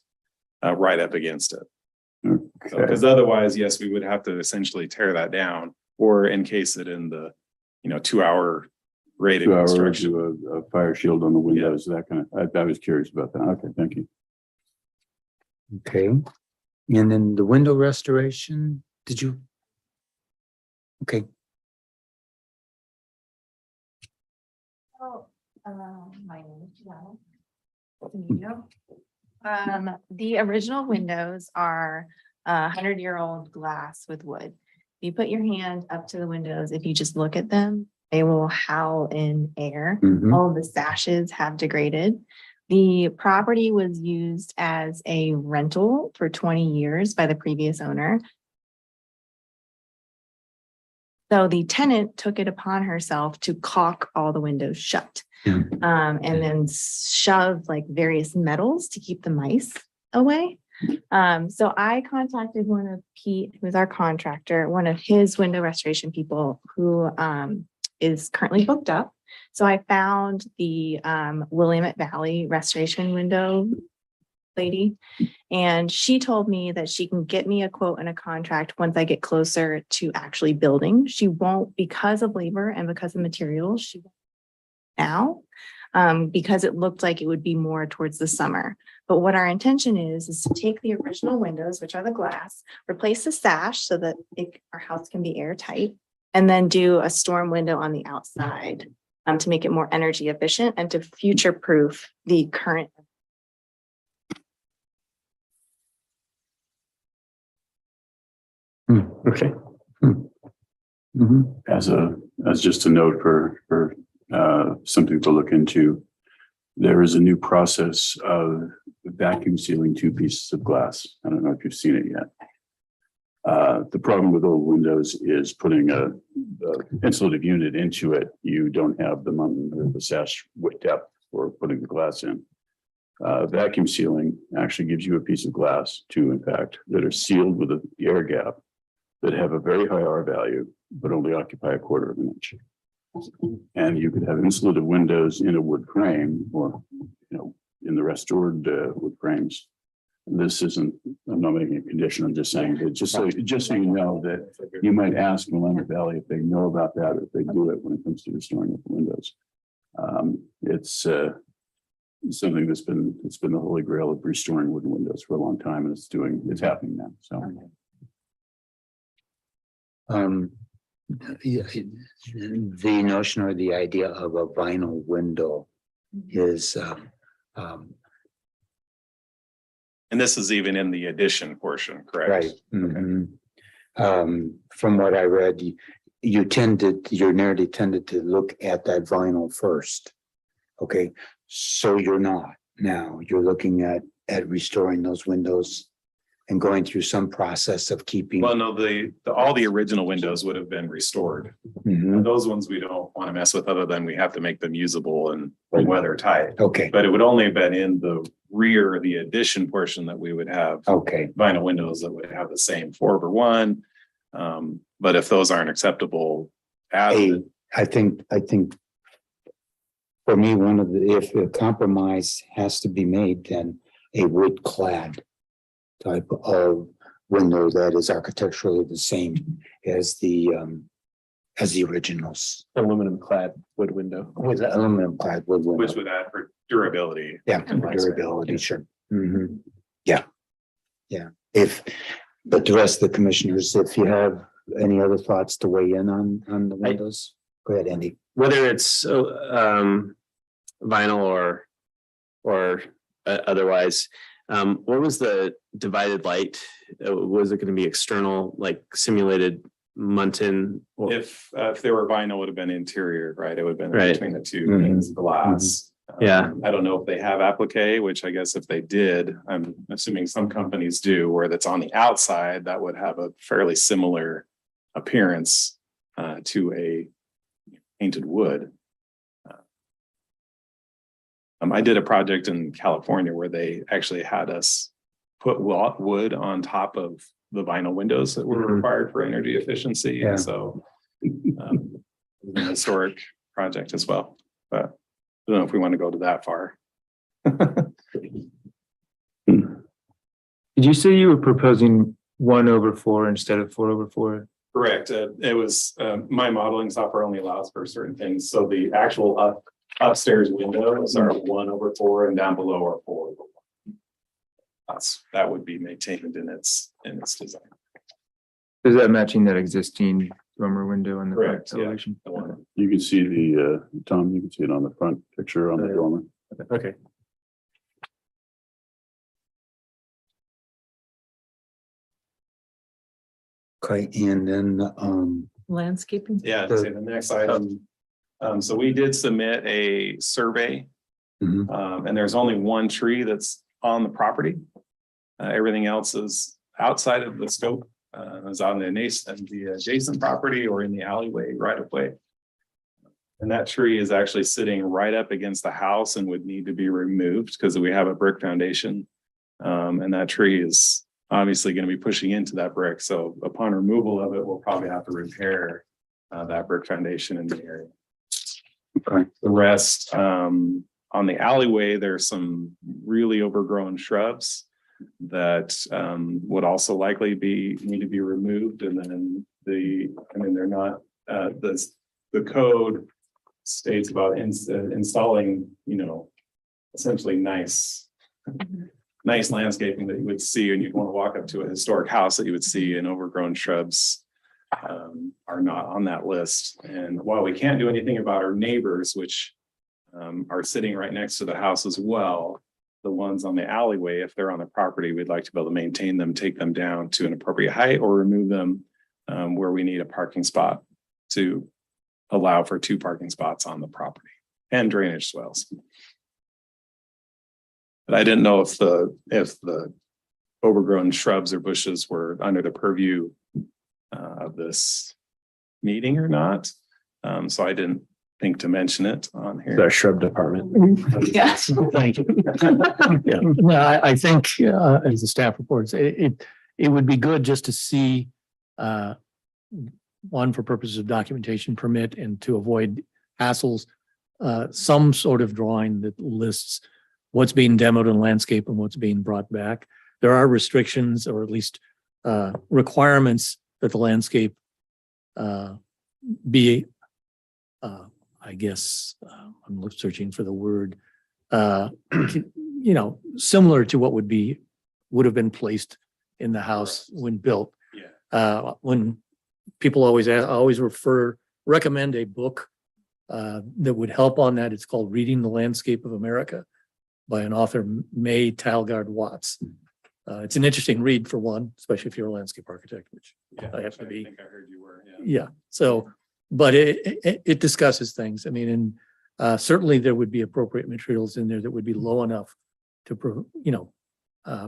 right up against it. Okay. Because otherwise, yes, we would have to essentially tear that down or encase it in the, 2-hour rated 2 hours, construction. do a fire shield on the windows, that kind of, I was curious about that. Okay, thank you. Okay. And then the window restoration, did you? Okay, Oh, my name is Joanna. The original windows are 100-year-old glass with wood. You put your hand up to the windows, if you just look at them, they will howl in air. mhm, All of the sashes have degraded. The property was used as a rental for 20 years by the previous owner. So the tenant took it upon herself to caulk all the windows shut. Yeah. And then shove like various metals to keep the mice away. So I contacted one of Pete, who's our contractor, one of his window restoration people who is currently booked up. So I found the Willamette Valley restoration window lady, and she told me that she can get me a quote and a contract once I get closer to actually building. She won't, because of labor and because of materials, she won't now, because it looked like it would be more towards the summer. But what our intention is to take the original windows, which are the glass, replace the sash so that our house can be airtight, and then do a storm window on the outside to make it more energy efficient and to future-proof the current. Okay. mhm, As just a note for something to look into, there is a new process of vacuum sealing 2 pieces of glass. I don't know if you've seen it yet. The problem with old windows is putting a insulative unit into it. You don't have the mountain or the sash width depth for putting the glass in. Vacuum sealing actually gives you a piece of glass, 2 in fact, that are sealed with an air gap that have a very high R value, but only occupy a 1/4 of an inch. And you could have insulated windows in a wood frame or, in the restored wood frames. And this isn't, I'm not making a condition, I'm just saying that just so you know that you might ask Willamette Valley if they know about that, or if they do it when it comes to restoring the windows. It's something it's been the holy grail of restoring wooden windows for a long time, and it's happening now, so. the notion or the idea of a vinyl window is, And this is even in the addition portion, correct? right. Mhm. From what I read, your narrative tended to look at that vinyl first. Okay, so you're not now, you're looking at restoring those windows and going through some process of keeping. Well, no, all the original windows would have been restored. Mhm. Those ones we don't want to mess with, other than we have to make them usable and weather tight. Okay, But it would only have been in the rear, the addition portion, that we would have okay, vinyl windows that would have the same 4/1. But if those aren't acceptable, I think for me, if a compromise has to be made, then a wood clad type of window that is architecturally the same as the originals. Aluminum clad wood window. With aluminum clad wood window. which would add for durability. Yeah, for durability, sure. Mhm. Yeah. But the rest of the commissioners, if you have any other thoughts to weigh in on the windows, go ahead, Andy. Whether it's vinyl or otherwise, what was the divided light? Was it going to be external, like simulated Muntin? If they were vinyl, it would have been interior, right? It would have been Right. between the two Mhm. things, glass. Yeah. I don't know if they have applique, which I guess if they did, I'm assuming some companies do, where that's on the outside, that would have a fairly similar appearance to a painted wood. I did a project in California where they actually had us put wood on top of the vinyl windows that were required for energy efficiency. Yeah. And so an historic project as well, but I don't know if we want to go to that far. Did you say you were proposing 1/4 instead of 4/4? Correct. It was, my modeling software only allows for certain things. So the actual upstairs windows are 1/4 and down below are 4/4. That would be maintained in its design. Is that matching that existing dormer window in the front Correct, yeah. elevation? The one- You can see Tom, you can see it on the front picture on the dormer. Okay. Okay, and then, Landscaping. Yeah, so the next item. So we did submit a survey. Mhm. And there's only one tree that's on the property. Everything else is outside of the scope, is on the adjacent property or in the alleyway right of way. And that tree is actually sitting right up against the house and would need to be removed because we have a brick foundation. And that tree is obviously going to be pushing into that brick. So upon removal of it, we'll probably have to repair that brick foundation in the area. Okay. The rest, on the alleyway, there's some really overgrown shrubs that would also likely need to be removed. And then they're not, the code states about installing, essentially nice landscaping that you would see, and you'd want to walk up to a historic house that you would see, and overgrown shrubs are not on that list. And while we can't do anything about our neighbors, which are sitting right next to the house as well, the ones on the alleyway, if they're on the property, we'd like to be able to maintain them, take them down to an appropriate height, or remove them where we need a parking spot to allow for 2 parking spots on the property and drainage swales. But I didn't know if the overgrown shrubs or bushes were under the purview of this meeting or not. So I didn't think to mention it on here. The shrub department. Yes. Thank you. Yeah, well, I think as the staff reports, it would be good just to see one, for purposes of documentation permit, and to avoid hassles, some sort of drawing that lists what's being demoed in landscape and what's being brought back. There are restrictions, or at least requirements, that the landscape be, I guess, I'm searching for the word, similar to what would have been placed in the house when built. Yeah. When people always recommend a book that would help on that. It's called Reading the Landscape of America by an author, May Talgard Watts. It's an interesting read, for one, especially if you're a landscape architect, which I have to be. I think I heard you were. Yeah. So, but it discusses things. I mean, and certainly there would be appropriate materials in there that would be low enough to,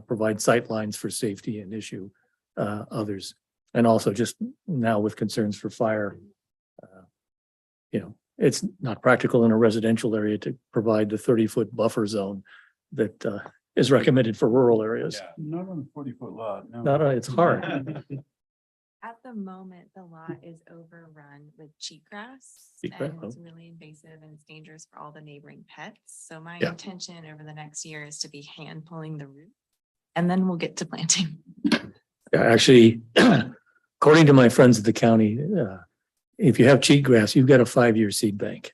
provide sight lines for safety and issue others. And also just now with concerns for fire, it's not practical in a residential area to provide the 30-foot buffer zone that is recommended for rural areas. Yeah. Not on a 40-foot lot, no. It's hard. At the moment, the lot is overrun with cheatgrass, Cheatgrass, and it's oh. really invasive and it's dangerous for all the neighboring pets. So my Yeah. intention over the next year is to be hand pulling the root, and then we'll get to planting. Actually, according to my friends at the county, if you have cheatgrass, you've got a 5-year seed bank.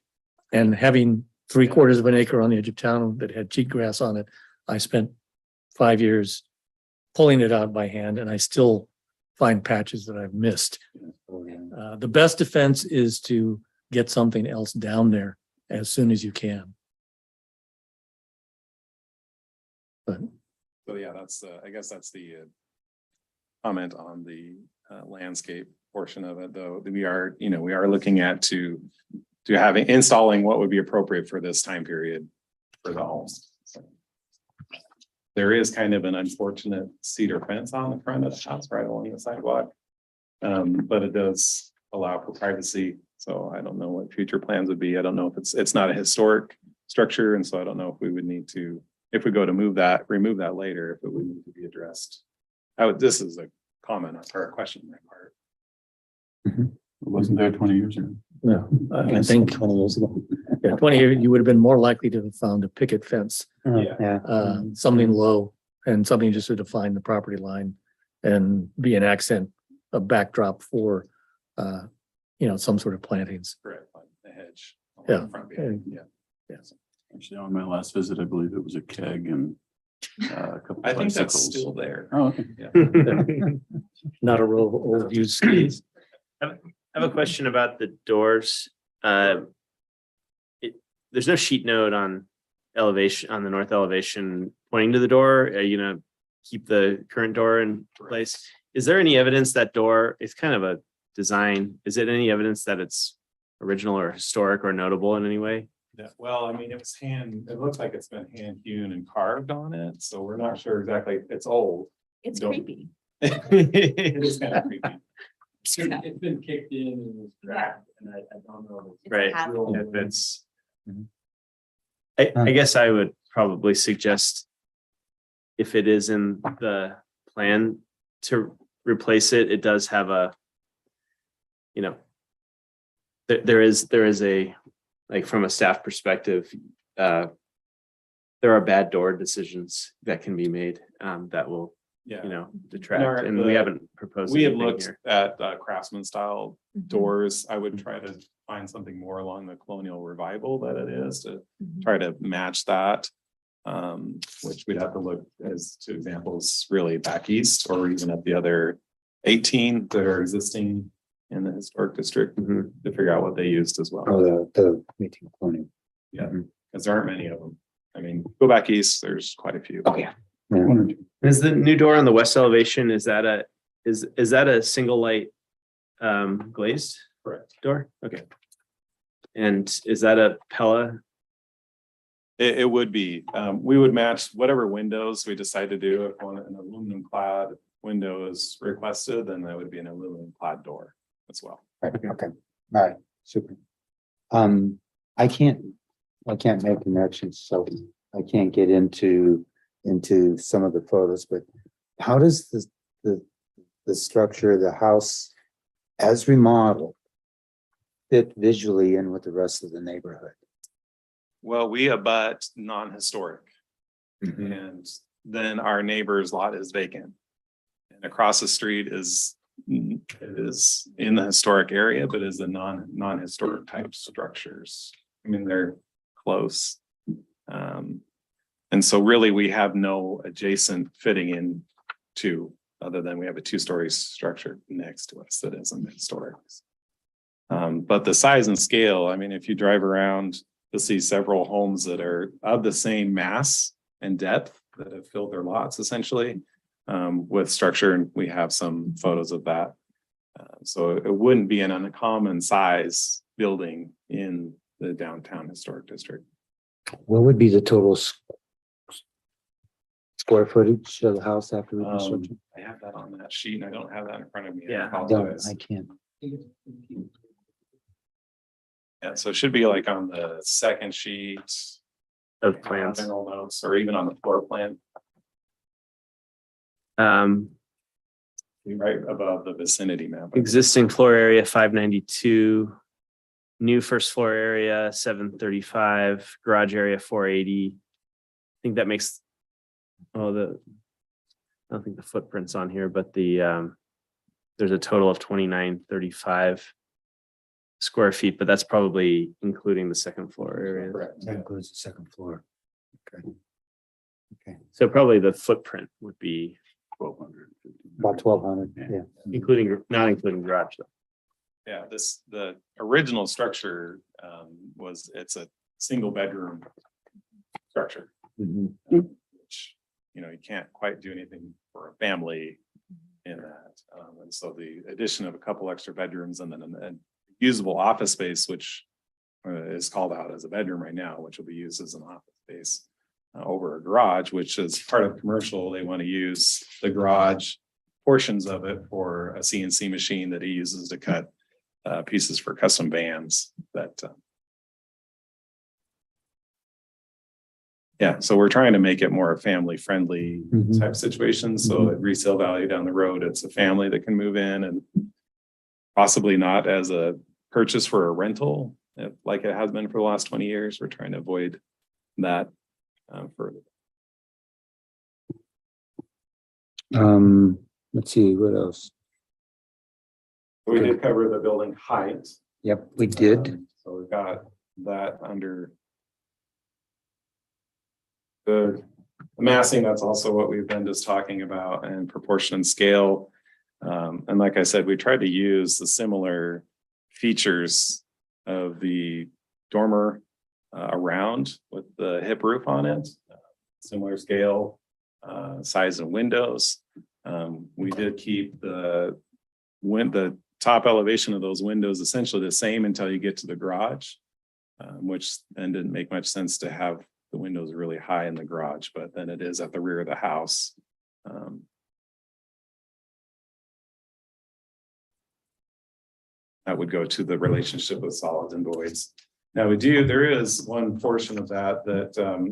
And having 3/4 of an acre on the edge of town that had cheatgrass on it, I spent 5 years pulling it out by hand, and I still find patches that I've missed. The best defense is to get something else down there as soon as you can. But So yeah, I guess that's the comment on the landscape portion of it, though. We are looking at to installing what would be appropriate for this time period. for the homes. So there is kind of an unfortunate cedar fence on the front of the house right along the sidewalk. But it does allow for privacy. So I don't know what future plans would be. I don't know if it's not a historic structure. And so I don't know if we would need to, if we go to remove that later, if it would need to be addressed. This is a comment or a question on my part. It wasn't there 20 years ago. No, I think 20 years ago. 20 years, you would have been more likely to have found a picket fence, Yeah. something low and something just to define the property line and be an accent, a backdrop for, some sort of plantings. Correct, like the hedge. along Yeah. the front behind, Yeah. Actually, on my last visit, I believe it was a keg and a couple I think that's bicycles. still there. Oh, okay. Not a row of old used skis. I have a question about the doors. There's no sheet note on elevation, on the north elevation pointing to the door. Are you gonna keep the current door in place? Is there any evidence that door, it's kind of a design, is it any evidence that it's original or historic or notable in any way? Yeah, well, I mean, it looks like it's been hand hewn and carved on it, so we're not sure exactly, it's old. It's Don't- creepy. It is kind of creepy. It's been kicked in and was cracked, and I don't know. It's a Right, hazard. if it's. Mhm. I guess I would probably suggest if it is in the plan to replace it, it does have a, there is a, like, from a staff perspective, there are bad door decisions that can be made, that will, Yeah. detract, and we haven't proposed. We have anything looked here. at craftsman style Mhm. doors. I would try to find something more along the colonial revival that it is to Mhm. try to match that. Which we'd have to look as to examples really back east or even at the other 18 that are existing in the historic district Mhm. to figure out what they used as well. Oh, the meeting colonial. Yeah, because there aren't many of them. I mean, go back east, there's quite a few. Oh, yeah. One or two. Is the new door on the west elevation, is that a single light glazed Correct. door? Okay. And is that a Pella? It would be, we would match whatever windows we decide to do. If an aluminum clad window is requested, then that would be an aluminum clad door as well. Right, okay, all right, super. I can't make connections, so I can't get into some of the photos, but how does the structure of the house as remodeled fit visually in with the rest of the neighborhood? Well, we abut non-historic Mm-hmm. and then our neighbor's lot is vacant. And across the street is in the historic area, but is a non-historic type structures. I mean, they're close. And so really we have no adjacent fitting in to, other than we have a 2-story structure next to us that isn't historic. But the size and scale, I mean, if you drive around, you'll see several homes that are of the same mass and depth that have filled their lots essentially with structure. And we have some photos of that. So it wouldn't be an uncommon size building in the downtown historic district. What would be the total square footage of the house after reconstruction? I have that on that sheet and I don't have that in front of me. Yeah. I don't, I can't. Yeah, so it should be like on the second sheet. Of plans. General notes, or even on the floor plan, right above the vicinity map. Existing floor area 592, new first floor area 735, garage area 480. I think that makes, I don't think the footprint's on here, but there's a total of 2935 square feet, but that's probably including the second floor area. Correct. That includes the second floor. Okay. Okay, So probably the footprint would be 1,200. about 1,200, yeah. not including garage though. Yeah, the original structure it's a single bedroom structure, Mhm. which, you can't quite do anything for a family in that. And so the addition of a couple extra bedrooms and then an usable office space, which is called out as a bedroom right now, which will be used as an office space over a garage, which is part of commercial. They want to use the garage portions of it for a CNC machine that he uses to cut pieces for custom vans that yeah, so we're trying to make it more family friendly Mhm. type situation. So at resale value down the road, it's a family that can move in and possibly not as a purchase for a rental, like it has been for the last 20 years. We're trying to avoid that further. Let's see, what else? We did cover the building height. Yep, we did. So we've got that under the massing. That's also what we've been just talking about, and proportion and scale. And like I said, we tried to use the similar features of the dormer around with the hip roof on it, similar scale, size of windows. We did keep the top elevation of those windows essentially the same until you get to the garage, which then didn't make much sense to have the windows really high in the garage, but then it is at the rear of the house. That would go to the relationship with solids and voids. Now there is one portion of that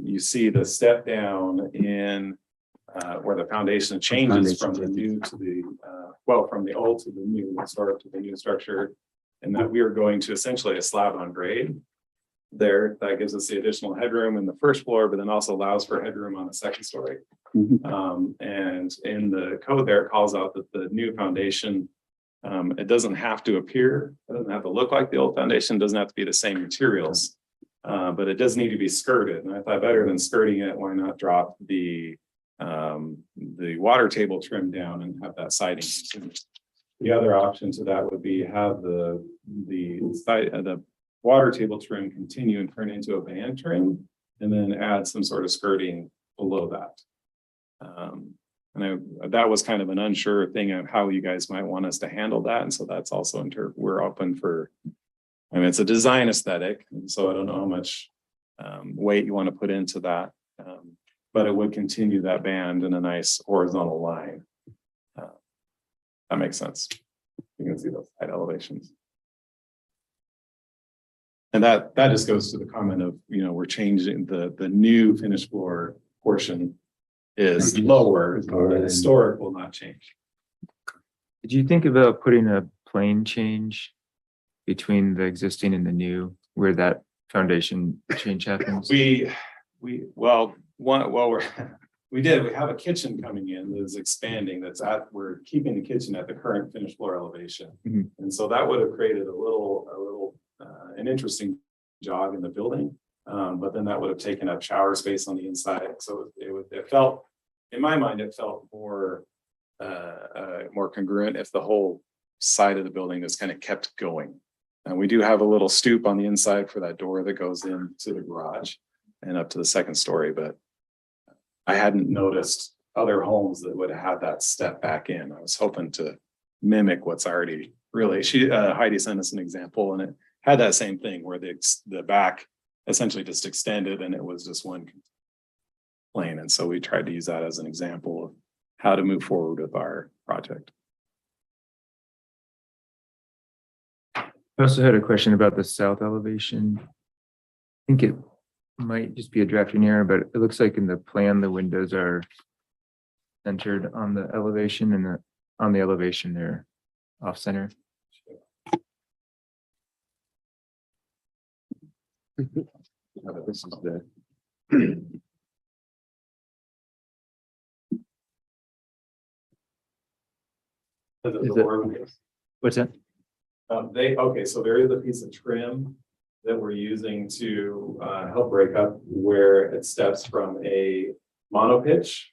you see the step down in where the foundation changes from the new to the, from the old to the new, historic to the new structure. And that we are going to essentially a slab on grade there. That gives us the additional headroom in the first floor, but then also allows for headroom on the second story. And in the code there, it calls out that the new foundation, it doesn't have to appear, it doesn't have to look like the old foundation, doesn't have to be the same materials, but it does need to be skirted. And I thought better than skirting it, why not drop the water table trim down and have that siding. The other option to that would be have the water table trim continue and turn into a band trim, and then add some sort of skirting below that. That was kind of an unsure thing of how you guys might want us to handle that. And so that's also we're open for, it's a design aesthetic. And so I don't know how much weight you want to put into that. But it would continue that band in a nice horizontal line. That makes sense. You can see those side elevations. And that just goes to the comment of, we're changing the new finished floor portion is lower, the historic will not change. Did you think about putting a plane change between the existing and the new, where that foundation change happens? We have a kitchen coming in that is expanding. We're keeping the kitchen at the current finished floor elevation. Mhm. And so that would have created an interesting jog in the building. But then that would have taken up shower space on the inside. So it felt, in my mind, it felt more congruent if the whole side of the building is kind of kept going. And we do have a little stoop on the inside for that door that goes into the garage and up to the second story, but I hadn't noticed other homes that would have had that step back in. I was hoping to mimic what's already really, Heidi sent us an example and it had that same thing where the back essentially just extended and it was just one plane. And so we tried to use that as an example of how to move forward with our project. I also had a question about the south elevation. I think it might just be a drafting error, but it looks like in the plan, the windows are centered on the elevation, and on the elevation they're off center. This is the what's that? So there is a piece of trim that we're using to help break up where it steps from a mono pitch.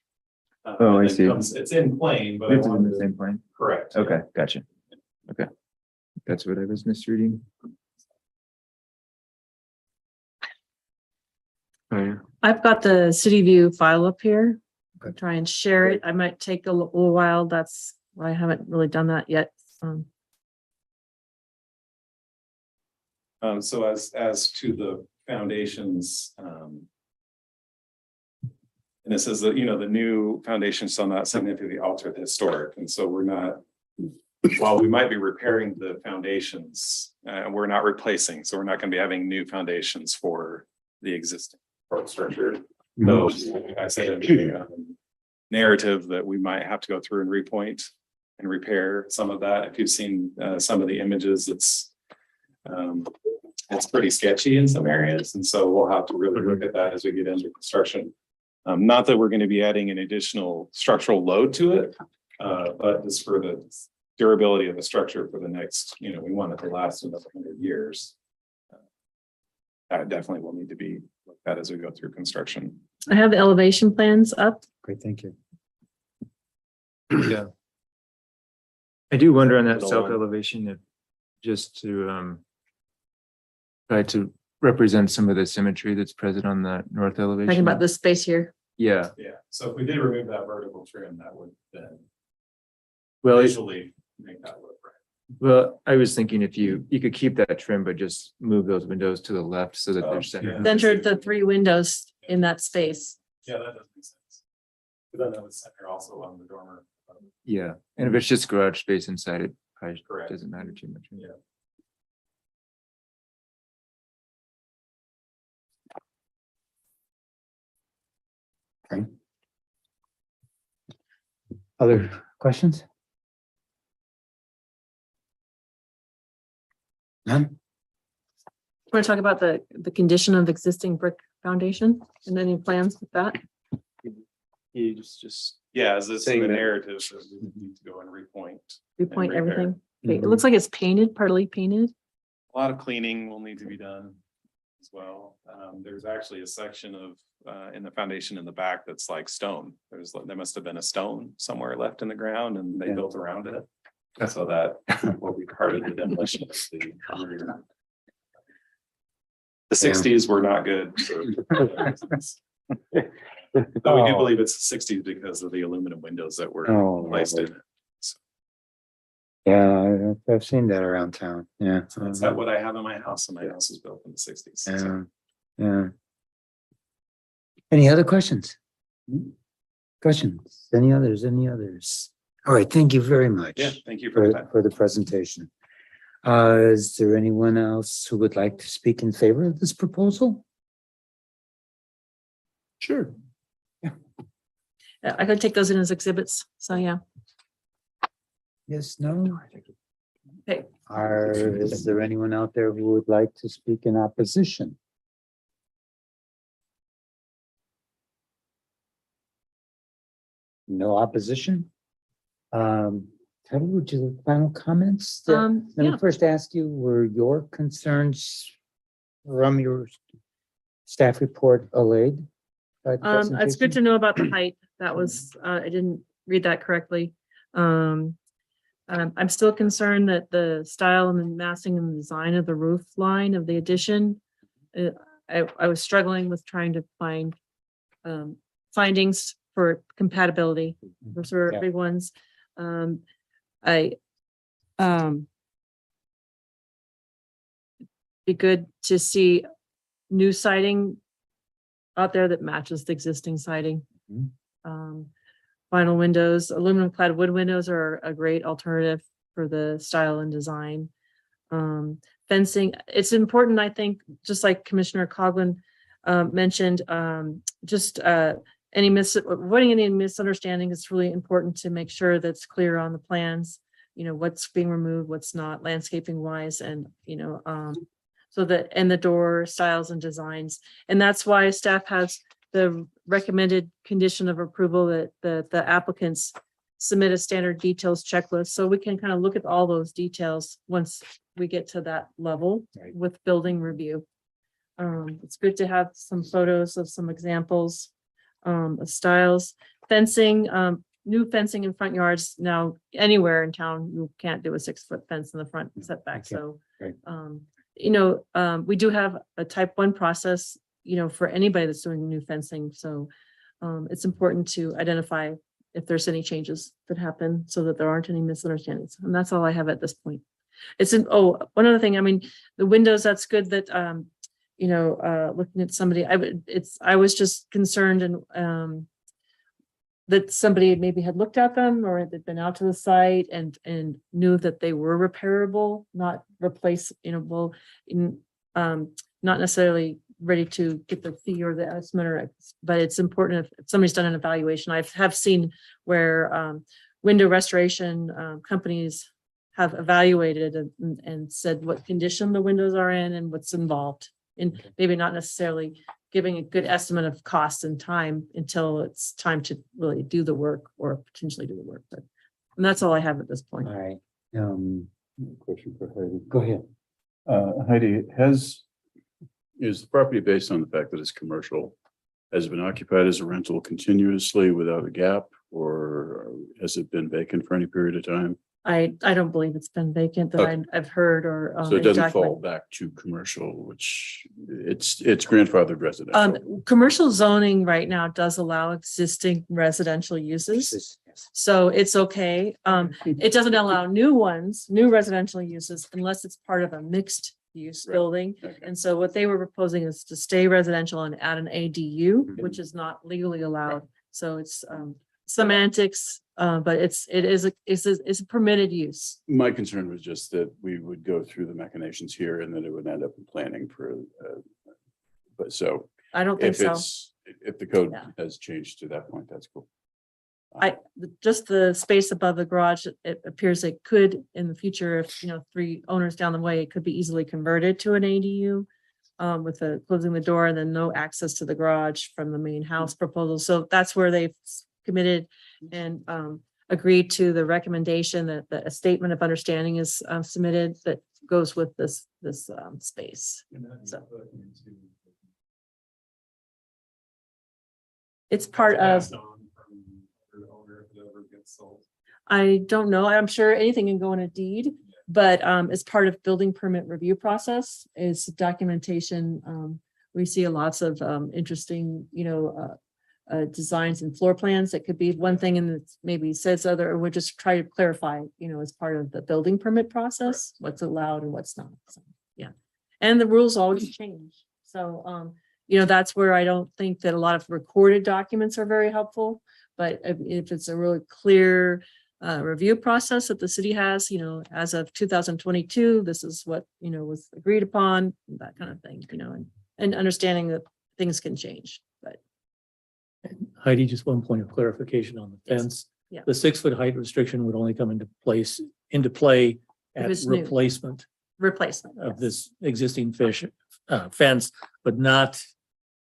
Oh, I and see. It's in plane, but It's in the same plane. correct. Okay, gotcha. Okay, that's what I was misreading. Oh, yeah. I've got the city view file up here. Okay. Try and share it. I might take a little while. That's why I haven't really done that yet. So as to the foundations, And it says that, you know, the new foundation shall not significantly alter the historic, and so we're not, while we might be repairing the foundations, we're not replacing, so we're not gonna be having new foundations for the existing road structure. Though, like I said, narrative that we might have to go through and repoint and repair some of that. If you've seen some of the images, it's pretty sketchy in some areas, and so we'll have to really look at that as we get into construction. Not that we're going to be adding an additional structural load to it, but just for the durability of the structure for the next, you know, we want it to last another 100 years. That definitely will need to be looked at as we go through construction. I have the elevation plans up. Great, thank you. Yeah. I do wonder on that Middle south one. elevation if just to try to represent some of the symmetry that's present on the north elevation. Talking about this space here. Yeah, Yeah, so if we did remove that vertical trim, that would then well, visually make that look right. well, I was thinking if you could keep that trim, but just move those windows to the left so that Oh, they're centered. yeah. Centered the 3 windows in that space. Yeah, that does make sense. But then that would center also on the dormer. Yeah, and if it's just garage space inside, it probably Correct. doesn't matter too much. Yeah. Other questions? None? Want to talk about the condition of existing brick foundation and any plans with that? You just, Yeah, as this is Saying the that- narrative, so we need to go and repoint. Repoint repair. everything. Okay, it Mhm. looks like it's painted, partly painted. A lot of cleaning will need to be done as well. There's actually a section of, in the foundation in the back that's like stone. There must have been a stone somewhere left in the ground and they Yeah. built around it. So that will be part of the demolition of the rear. The 60s were not good. But we do believe it's the 60s because of the aluminum windows that were Oh, placed in it. Yeah, I've seen that around town, yeah. That's not what I have in my house, and my house was built in the 60s. So, Yeah, yeah. Any other questions? Questions? Any others? Any others? All right, thank you very much. yeah, thank you for your For, time. for the presentation. Is there anyone else who would like to speak in favor of this proposal? Sure. I could take those in as exhibits. So yeah. Yes, no? Okay. Is there anyone out there who would like to speak in opposition? No opposition? Teddy, would you like final comments? Let Yeah. me first ask you, were your concerns from your staff report allayed? by the It's good presentation? to know about the height. That was, I didn't read that correctly. I'm still concerned that the style and the massing and the design of the roof line of the addition. I was struggling with trying to find findings for compatibility. Those are Yeah. big ones. Be good to see new siding out there that matches the existing siding. Mhm. Vinyl windows, aluminum clad wood windows are a great alternative for the style and design. Fencing, it's important, I think, just like Commissioner Coughlin mentioned, avoiding any misunderstanding is really important to make sure that's clear on the plans, you know, what's being removed, what's not, landscaping wise, and, you know, so that, and the door styles and designs. And that's why staff has the recommended condition of approval that the applicants submit a standard details checklist. So we can kind of look at all those details once we get to that level Right. with building review. It's good to have some photos of some examples of styles. Fencing, new fencing in front yards. Now, anywhere in town, you can't do a 6-foot fence in the front setback. Okay. So, Right. you know, we do have a type 1 process, you know, for anybody that's doing new fencing. So it's important to identify if there's any changes that happen so that there aren't any misunderstandings. And that's all I have at this point. One other thing, I mean, the windows, that's good that, you know, looking at somebody, I was just concerned and that somebody maybe had looked at them or they'd been out to the site and knew that they were repairable, not replaceable, not necessarily ready to get the fee or the estimate, but it's important if somebody's done an evaluation. I have seen where window restoration companies have evaluated and said what condition the windows are in and what's involved. And maybe not necessarily giving a good estimate of cost and time until it's time to really do the work or potentially do the work. But and that's all I have at this point. All right. Question for Heidi. Go ahead. Heidi, is the property based on the fact that it's commercial? Has it been occupied as a rental continuously without a gap, or has it been vacant for any period of time? I don't believe it's been vacant that Okay. I've heard or. So it doesn't documented. fall back to commercial, which it's grandfathered residential. Commercial zoning right now does allow existing residential uses. Yes. So it's okay. It doesn't allow new residential uses unless it's part of a mixed use Right. building. Okay. And so what they were proposing is to stay residential and add an ADU, Mhm. which is not legally allowed. So it's semantics, but it's a permitted use. My concern was just that we would go through the machinations here and that it would end up in planning for, but so I don't think so. if the code Yeah. has changed to that point, that's cool. Just the space above the garage, it appears it could in the future, if, 3 owners down the way, it could be easily converted to an ADU. With closing the door and then no access to the garage from the main house proposal. So that's where they've committed and agreed to the recommendation that a statement of understanding is submitted that goes with this space. So it's part of. I don't know. I'm sure anything can go in a deed, but as part of building permit review process is documentation. We see lots of interesting, designs and floor plans. That could be one thing and it maybe says other, or we'll just try to clarify, as part of the building permit process, what's allowed and what's not. So, yeah. And the rules always change. So, that's where I don't think that a lot of recorded documents are very helpful. But if it's a really clear review process that the city has, as of 2022, this is what, was agreed upon, that kind of thing, and understanding that things can change, but. Heidi, just one point of clarification on the Yes. fence. Yeah. The 6-foot height restriction would only come into play at it's new. replacement Replacement. of yes. this existing fence, but not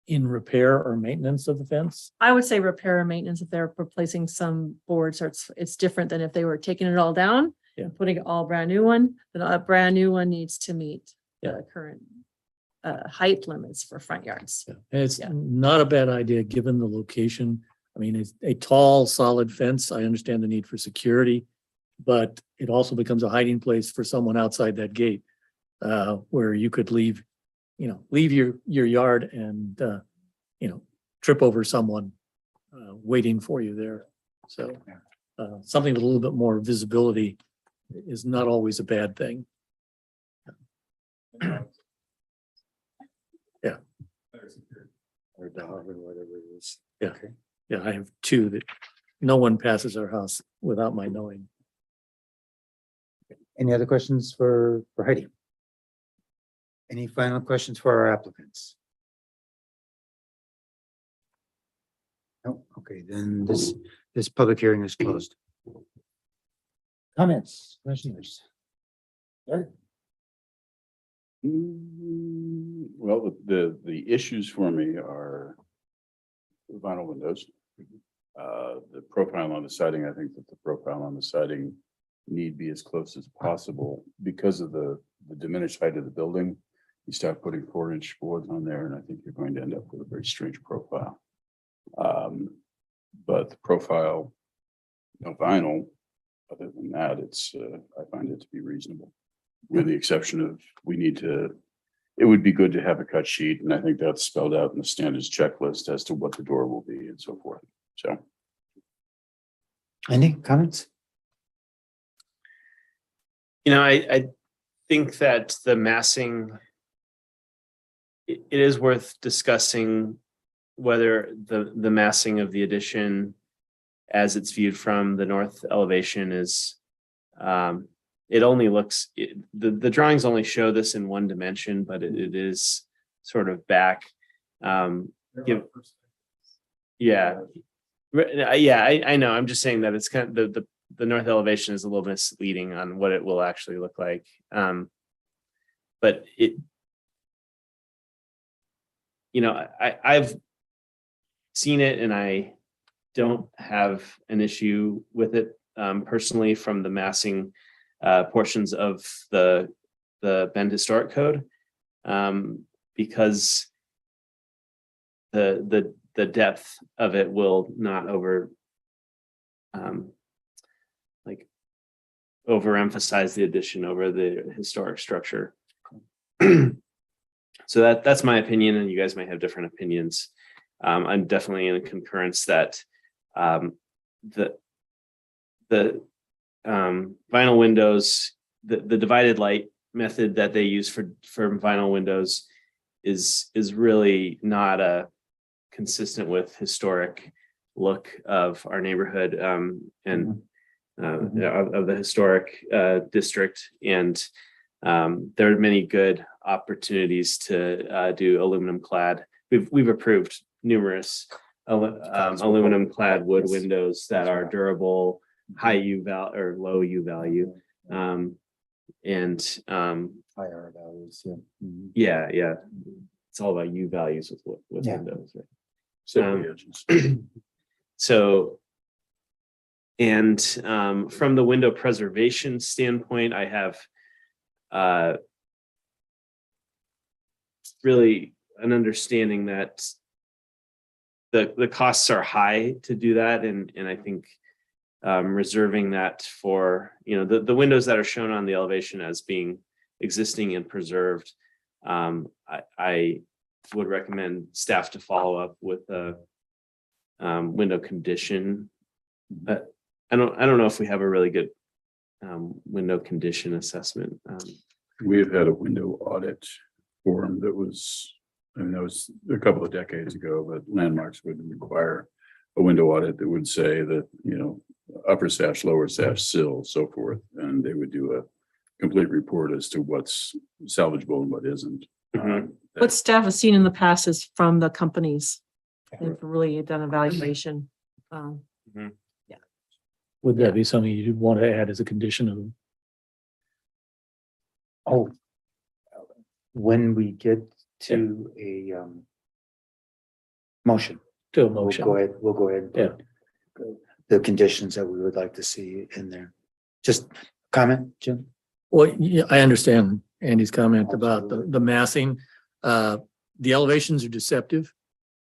in repair or maintenance of the fence. I would say repair and maintenance if they're replacing some boards, or it's different than if they were taking it all down Yeah. and putting it all brand new one, then a brand new one needs to meet Yeah. the current height limits for front yards. Yeah. And it's Yeah. not a bad idea, given the location. I mean, it's a tall, solid fence. I understand the need for security, but it also becomes a hiding place for someone outside that gate, where you could leave your yard and, trip over someone waiting for you there. So something with a little bit more visibility is not always a bad thing. Yeah. Or dog or whatever it is. Yeah. Okay. Yeah, I have 2 that no one passes our house without my knowing. Any other questions for Heidi? Any final questions for our applicants? No, okay, then this public hearing is closed. Comments, questions? Sir? Well, the issues for me are vinyl windows. The profile on the siding, I think that the profile on the siding need be as close as possible because of the diminished height of the building. You start putting 4-inch boards on there, and I think you're going to end up with a very strange profile. But the profile, no vinyl, other than that, I find it to be reasonable. With the exception of, it would be good to have a cut sheet, and I think that's spelled out in the standards checklist as to what the door will be and so forth. So. Any comments? I think that the massing, it is worth discussing whether the massing of the addition as it's viewed from the north elevation is, it only looks, the drawings only show this in one dimension, but it is sort of back. Yeah. Yeah, I know. I'm just saying that it's kind of the north elevation is a little misleading on what it will actually look like. But I've seen it and I don't have an issue with it personally from the massing portions of the Bend Historic Code, because the depth of it will not overemphasize the addition over the historic structure. So that's my opinion, and you guys might have different opinions. I'm definitely in a concurrence that the vinyl windows, the divided light method that they use for vinyl windows is really not consistent with historic look of our neighborhood and of the historic district. And there are many good opportunities to do aluminum clad. We've approved numerous aluminum clad wood windows that are durable, high U value or low U value. IR values, yeah. Yeah. It's all about U values with Yeah. windows. Right? Simply edges. So, and from the window preservation standpoint, I have really an understanding that the costs are high to do that, and I think reserving that for the windows that are shown on the elevation as being existing and preserved, I would recommend staff to follow up with a window condition. But I don't know if we have a really good window condition assessment. We have had a window audit form that was a couple of decades ago, but landmarks would require a window audit that would say that, upper sash, lower sash, sill, so forth. And they would do a complete report as to what's salvageable and what isn't. Mhm. What staff has seen in the past is from the companies. They've really done evaluation. Would that be something you'd want to add as a condition of? Oh, when we get to a motion, To a we'll motion? go ahead. and put the conditions that we would like to see in there. Just comment, Jim? Well, yeah, I understand Andy's comment about the massing. The elevations are deceptive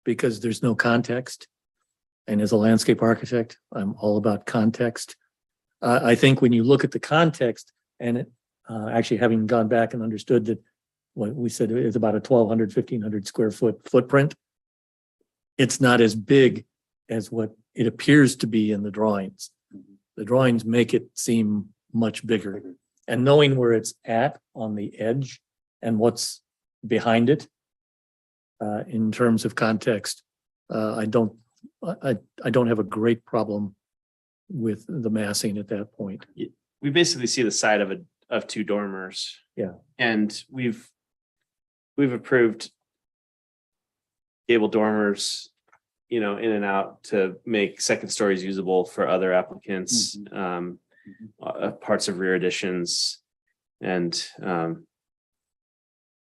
because there's no context. And as a landscape architect, I'm all about context. I think when you look at the context and actually having gone back and understood that what we said is about a 1,200, 1,500 square foot footprint, it's not as big as what it appears to be in the drawings. The drawings make it seem much bigger. And knowing where it's at on the edge and what's behind it, in terms of context, I don't have a great problem with the massing at that point. We basically see the side of two dormers. Yeah. And we've approved gable dormers, in and out to make second stories usable for other applicants, parts of rear additions. And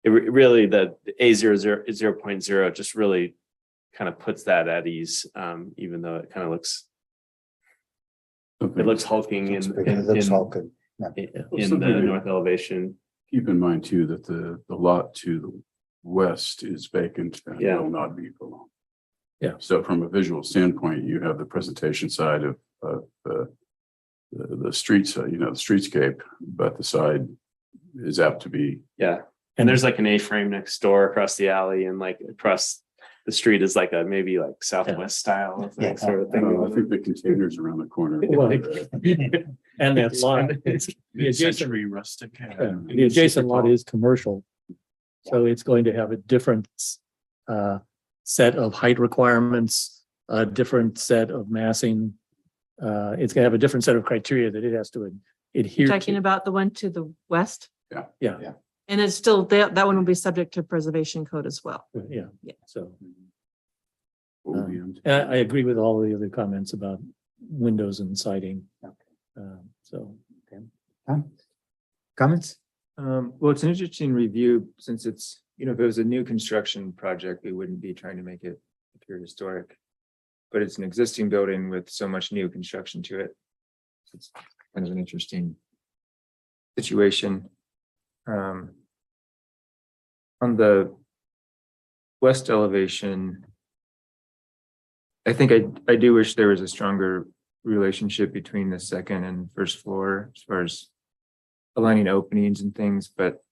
really the A00 just really kind of puts that at ease, even though it kind of looks hulking It looks all good. in the north elevation. Keep in mind too, that the lot to the west is vacant and Yeah. will not be for long. Yeah. So from a visual standpoint, you have the presentation side of the streets, the streetscape, but the side is apt to be. Yeah. And there's like an A-frame next door across the alley, and like across the street is like maybe Southwest style of that sort of I thing. don't know, I think the container's around the corner. Well, And that lot, the adjacent, rustic. the adjacent lot is commercial. So it's going to have a different set of height requirements, a different set of massing it's gonna have a different set of criteria that it has to adhere Talking to. about the one to the west? Yeah, And it's still, that one will be subject to preservation code as well. yeah, Yeah. so. What would be on- I agree with all the other comments about windows and siding. So. Tom? Comments? Well, it's an interesting review since it's, if it was a new construction project, we wouldn't be trying to make it appear historic. But it's an existing building with so much new construction to it. So it's kind of an interesting situation. On the west elevation, I think I do wish there was a stronger relationship between the second and first floor as far as aligning openings and things, but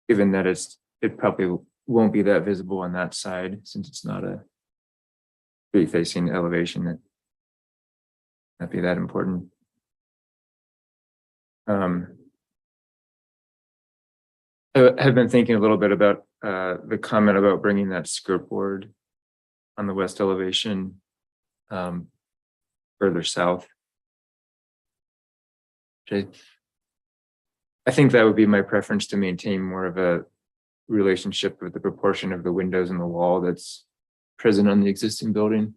given that it probably won't be that visible on that side since it's not a street facing elevation, that not be that important. I have been thinking a little bit about the comment about bringing that skirt board on the west elevation further south. Okay. I think that would be my preference, to maintain more of a relationship with the proportion of the windows in the wall that's present on the existing building.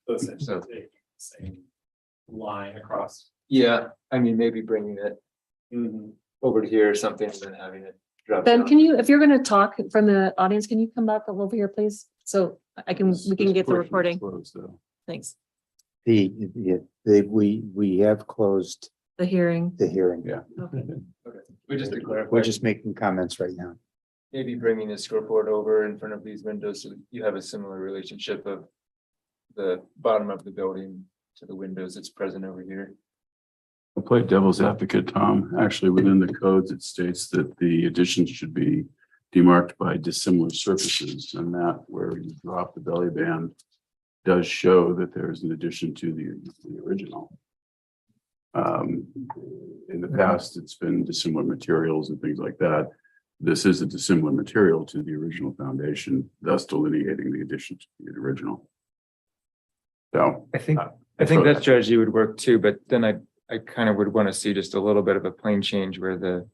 So essentially take the same line across. Yeah, I mean, maybe bringing it over to here or something and then having it drop Ben, down. can you, if you're gonna talk from the audience, can you come back over here, please? So we can This get the portion is recording. closed, though. Thanks. We have closed The hearing. the hearing. Yeah. Okay. We just to clarify, We're just making comments right now. maybe bringing the scoreboard over in front of these windows so that you have a similar relationship of the bottom of the building to the windows that's present over here. I'll play devil's advocate, Tom. Actually, within the codes, it states that the additions should be demarked by dissimilar surfaces, and that where you drop the belly band does show that there is an addition to the original. In the past, it's been dissimilar materials and things like that. This is a dissimilar material to the original foundation, thus delineating the addition to the original. So I think that strategy would work too, but then I kind of would want to see just a little bit of a plane change where the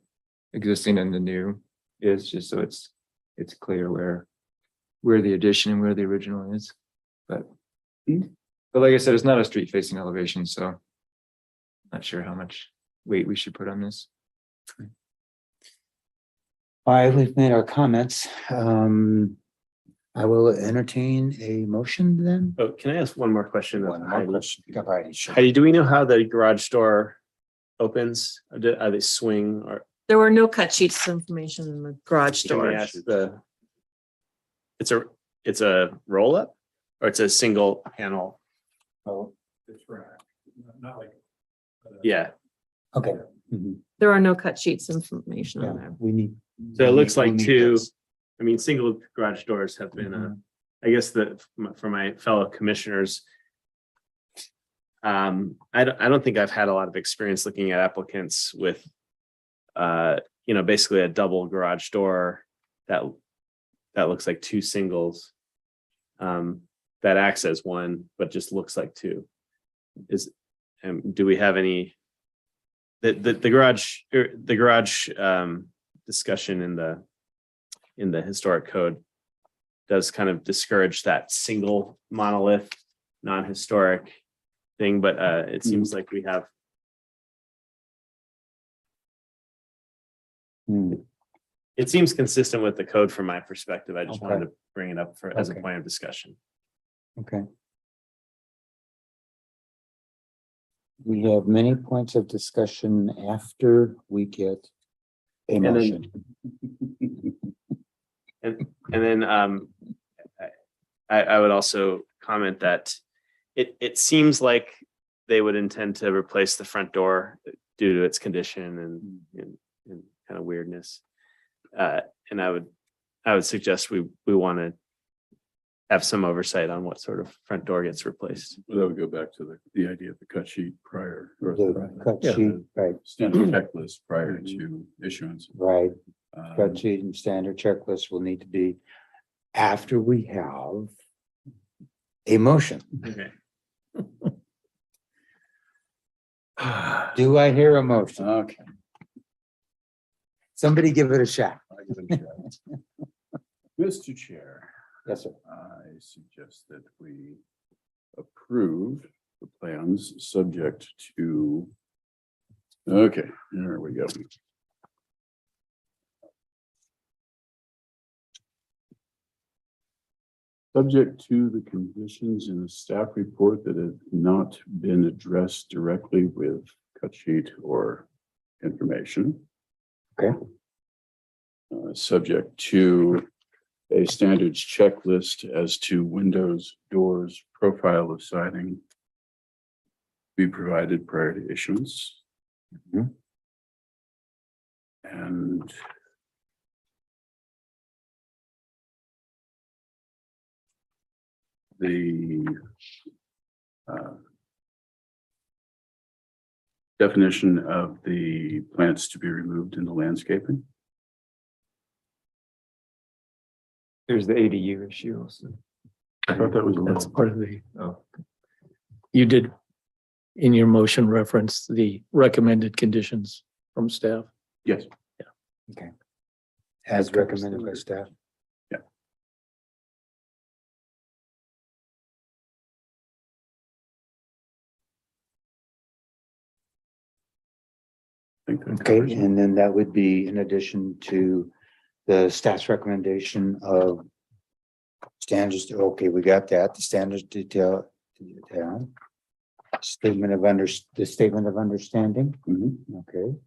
existing and the new is, just so it's clear where the addition and where the original is. But like I said, it's not a street facing elevation, so not sure how much weight we should put on this. All right, we've made our comments. I will entertain a motion then. Oh, can I ask one more question? of One more Heidi? question. Go right, sure. Heidi, do we know how the garage door opens? Are they swing or? There were no cut sheets of information in the garage Can we door. ask it's a roll up or it's a single panel? Oh, It's rack, not like. Yeah. okay. Mhm. There are no cut sheets information Yeah, on there. we need. So it looks we like need two, this. I mean, single garage doors have been, I guess for my fellow commissioners. I don't think I've had a lot of experience looking at applicants with, basically a double garage door that looks like two singles. That acts as one, but just looks like two. Do we have any? The garage discussion in the historic code does kind of discourage that single monolith, non-historic thing, but it seems like we have. It seems consistent with the code from my perspective. I just wanted to bring it up as a Okay. point of discussion. Okay. We have many points of discussion after we get a then- motion. And then I would also comment that it seems like they would intend to replace the front door due to its condition and kind of weirdness. And I would suggest we want to have some oversight on what sort of front door gets replaced. That would go back to the idea of the cut sheet prior. or The cut yeah, sheet, the right, Standard checklist prior to issuance. right. Cut Um, sheet and standard checklist will need to be after we have a motion. Okay. Do I hear a motion? Okay. Somebody give it a shot. I'll give it a try. Mr. Chair, Yes, sir. I suggest that we approve the plans subject to. Okay, there we go. Subject to the conditions in the staff report that have not been addressed directly with cut sheet or information. Okay. Subject to a standards checklist as to windows, doors, profile of siding be provided prior to issuance. Mhm. And the definition of the plants to be removed in the landscaping. There's the ADU issue also. I thought that was a That's little. part of the, Oh, you did in your motion reference the recommended conditions from staff. Yes. As recommended by staff. I think that Okay, covers it. and then that would be in addition to the staff's recommendation of standards. Okay, we got that, the standards detail. Statement of the statement of understanding. Mhm. Okay.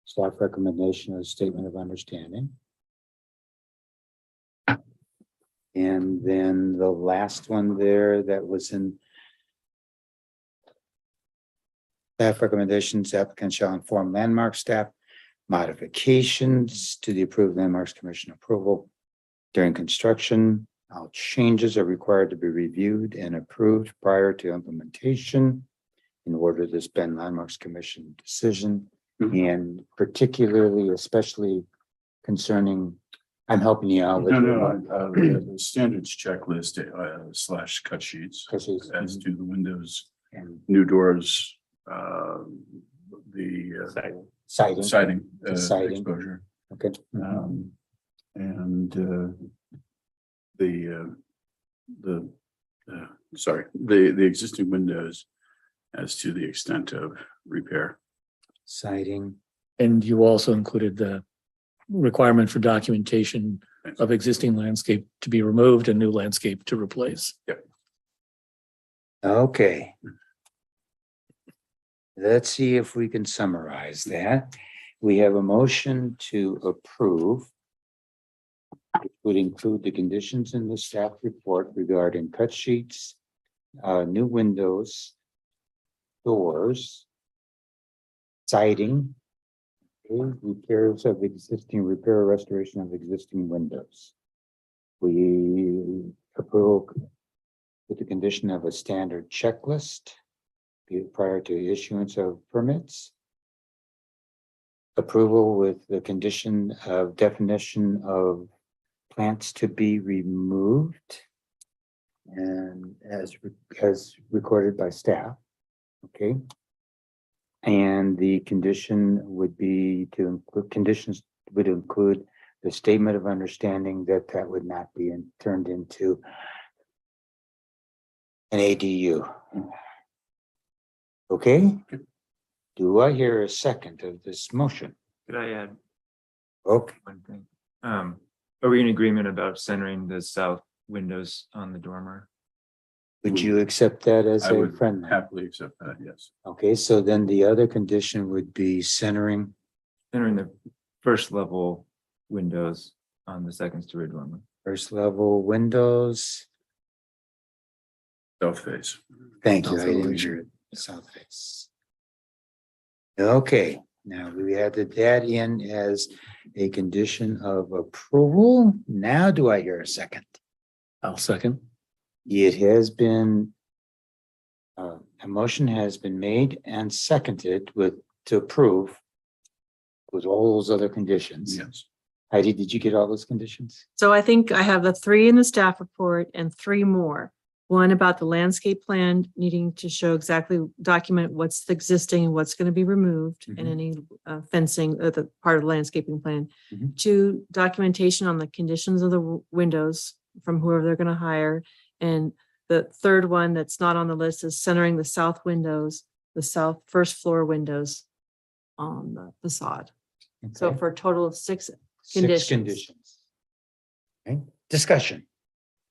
Staff recommendation of statement of understanding. And then the last one there that was in staff recommendations, applicant shall inform landmark staff modifications to the approved landmarks commission approval during construction. All changes are required to be reviewed and approved prior to implementation in order to spend landmarks commission decision. Mhm. And particularly, especially concerning, I'm helping you out with. The standards checklist slash cut sheets Cut sheets. as to the windows, And new doors, the citing. siding The siding. exposure. Okay. And the existing windows as to the extent of repair. Citing. And you also included the requirement for documentation of existing landscape to be removed and new landscape to replace. Okay. Let's see if we can summarize that. We have a motion to approve. Which would include the conditions in the staff report regarding cut sheets, new windows, doors, siding, repairs of existing, repair or restoration of existing windows. We approve with the condition of a standard checklist prior to issuance of permits. Approval with the condition of definition of plants to be removed and as recorded by staff. Okay. And the condition would be to include, conditions would include the statement of understanding that that would not be turned into an ADU. Okay? Do I hear a second of this motion? could I add Okay, one thing? Are we in agreement about centering the south windows on the dormer? would you accept that as I a would friendly? happily accept that, yes. Okay, so then the other condition would be centering. Centering the first level windows on the second story dormer. First level windows. South face. Thank you. I South didn't elevation. hear it. South face. Okay, now we added that in as a condition of approval. Now do I hear a second? I'll second. It has been a motion has been made and seconded to approve with all those other conditions. Yes. Heidi, did you get all those conditions? So I think I have the 3 in the staff report and 3 more. One about the landscape plan needing to show exactly, document what's existing, what's going to be removed and Mhm. any fencing, the part of the landscaping plan. Mhm. 2, documentation on the conditions of the windows from whoever they're going to hire. And the third one that's not on the list is centering the south windows, the south first floor windows on the facade. So Okay. for a total of 6 6 conditions. conditions. Okay, discussion.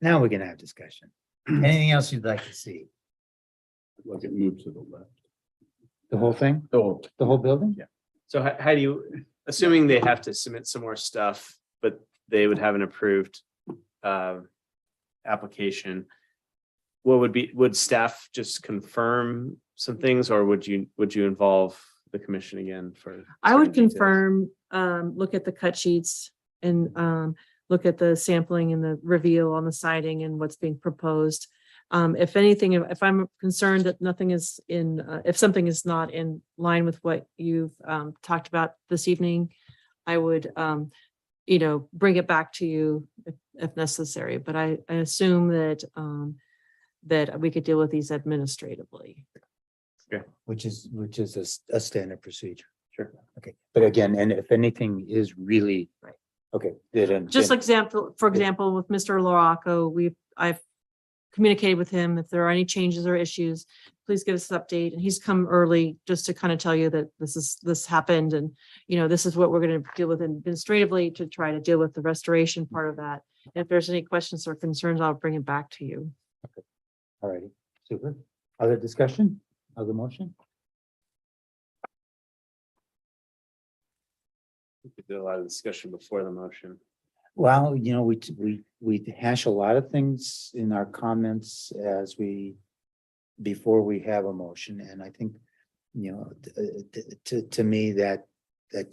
Now we're gonna have discussion. Anything else you'd like to see? Like it moved to the left. The whole thing? Oh, The whole building? Yeah. So how do you, assuming they have to submit some more stuff, but they would have an approved application, what would staff just confirm some things, or would you involve the commission again for? I would certain details? confirm, look at the cut sheets and look at the sampling and the reveal on the siding and what's being proposed. If anything, if I'm concerned that nothing is in, if something is not in line with what you've talked about this evening, I would, bring it back to you if necessary. But I assume that that we could deal with these administratively. Which is a standard procedure. Sure. Okay, but again, and if anything is really. Right. Okay. then- Just then- example, for example, with Mr. Loraco, I've communicated with him. If there are any changes or issues, please give us an update. And he's come early just to kind of tell you that this happened and, this is what we're going to deal with administratively to try to deal with the restoration part of that. If there's any questions or concerns, I'll bring it back to you. All righty, super. Other discussion, other motion? We could do a lot of discussion before the motion. Well, we hash a lot of things in our comments before we have a motion, and I think, to me, that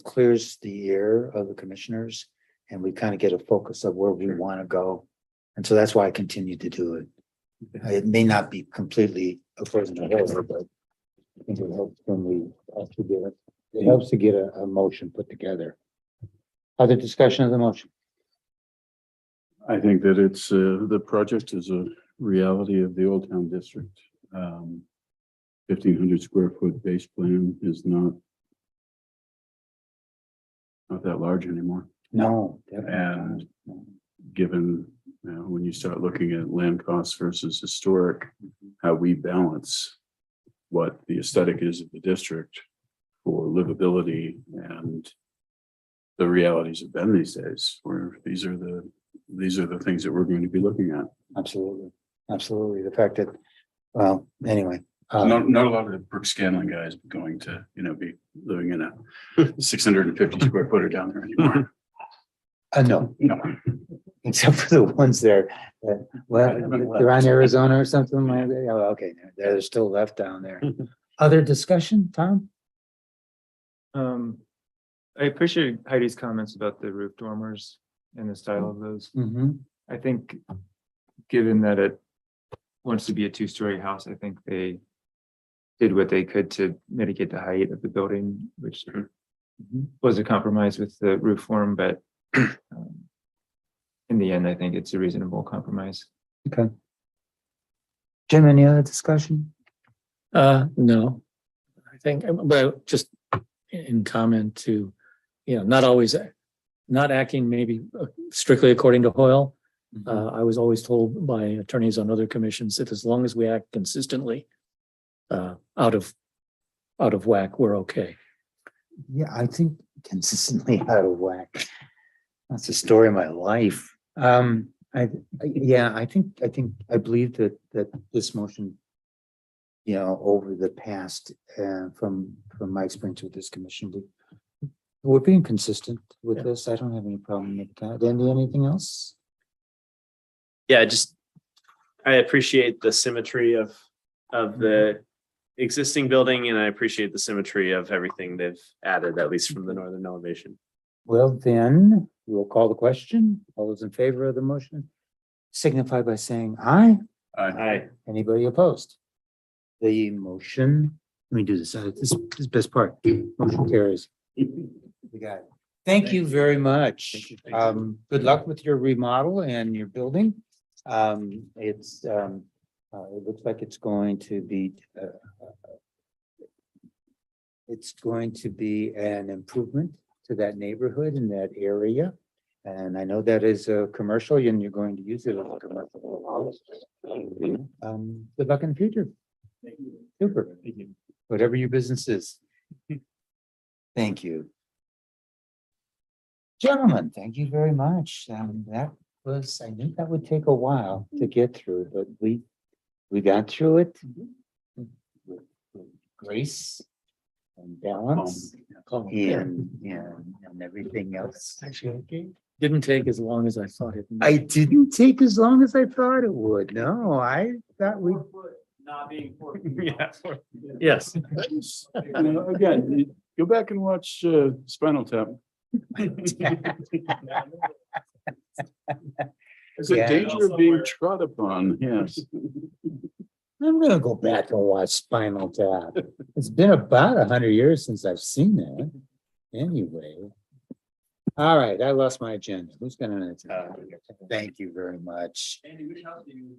clears the air of the commissioners, and we kind of get a focus of where we want to go. And so that's why I continue to do it. It may not be completely according to her, but I think it helps when we actually get it. It helps to get a motion put together. Other discussion of the motion? I think that it's, the project is a reality of the Old Town District. 1,500 square foot base plan is not that large anymore. No. And given, when you start looking at land costs versus historic, how we balance what the aesthetic is of the district for livability and the realities of Bend these days, where these are the things that we're going to be looking at. Absolutely, absolutely. The fact that, well, anyway. Not a lot of the Brooks Scanlon guys going to, be living in a 650 square footer down there anymore. No, No. except for the ones there, they're on Arizona or something like that. Oh, okay, they're still left down there. Other discussion, Tom? I appreciate Heidi's comments about the roof dormers and the style of those. Mm-hmm. I think, given that it wants to be a 2-story house, I think they did what they could to mitigate the height of the building, which was a compromise with the roof form, but in the end, I think it's a reasonable compromise. Okay. Jim, any other discussion? No, I think, but just in comment to, not acting maybe strictly according to Hoyle. I was always told by attorneys on other commissions that as long as we act consistently, out of whack, we're okay. Yeah, I think consistently out of whack. That's the story of my life. I believe that this motion, over the past, from my experience with this commission, we're being consistent with this. I don't have any problem with that. Andy, anything else? Yeah, I appreciate the symmetry of the existing building, and I appreciate the symmetry of everything they've added, at least from the northern elevation. Well, then we'll call the question. All those in favor of the motion signify by saying aye. Aye. Anybody opposed? The motion, let me do this. This is best part. Motion carries. We got it. Thank you very much. Good luck with your remodel and your building. It's It looks like it's going to be an improvement to that neighborhood in that area. And I know that is a commercial and you're going to use it as a commercial. Good luck in the future. Super. Whatever your business is. Thank you. Gentlemen, thank you very much. That was, I knew that would take a while to get through, but we got through it with grace and balance and everything else. Didn't take as long as I thought it. I didn't take as long as I thought it would. No, I thought we. Not being. Yeah. Yes. Again, go back and watch Spinal Tap. There's a Yeah. danger of being trod upon, yes. I'm gonna go back and watch Spinal Tap. It's been about 100 years since I've seen that. Anyway. All right, I lost my agenda. Who's gonna? Thank you very much. Andy, which house do you?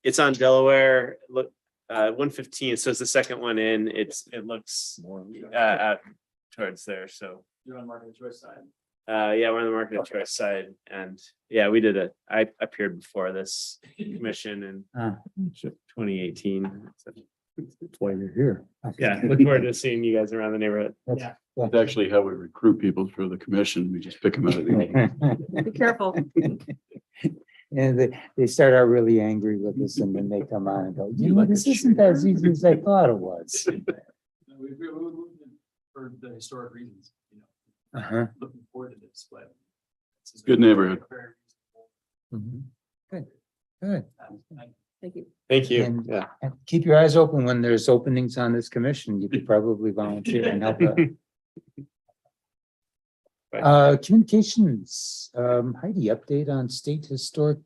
It's on Delaware, look, 115, so it's the second one in, it looks out towards there, so. You're on Market Choice side. Yeah, we're on the market choice side, and yeah, I appeared before this commission in 2018. So, That's why you're here. yeah, look forward to seeing you guys around the neighborhood. That's actually how we recruit people for the commission. We just pick them out of the. Be careful. And they start out really angry with us and then they come on and go, you know, this isn't as easy as I thought it was. We moved in for the historic reasons, you know, Uh-huh. looking forward to this, but. It's a good neighborhood. Very Good, good. reasonable. Thank you. Thank you. And- Yeah. And keep your eyes open when there's openings on this commission. You could probably volunteer and help out. Communications, Heidi, update on state historic.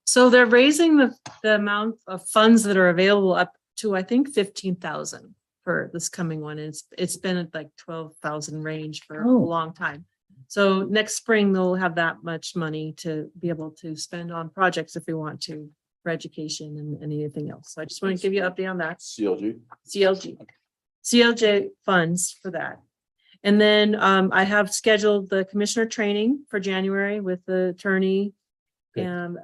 So they're raising the amount of funds that are available up to, I think, 15,000 for this coming one. It's been at like 12,000 range for a Oh. long time. So next spring, they'll have that much money to be able to spend on projects if we want to, for education and anything else. So I just want to give you an update on that. CLG. CLJ funds for that. And then I have scheduled the commissioner training for January with the attorney Good. and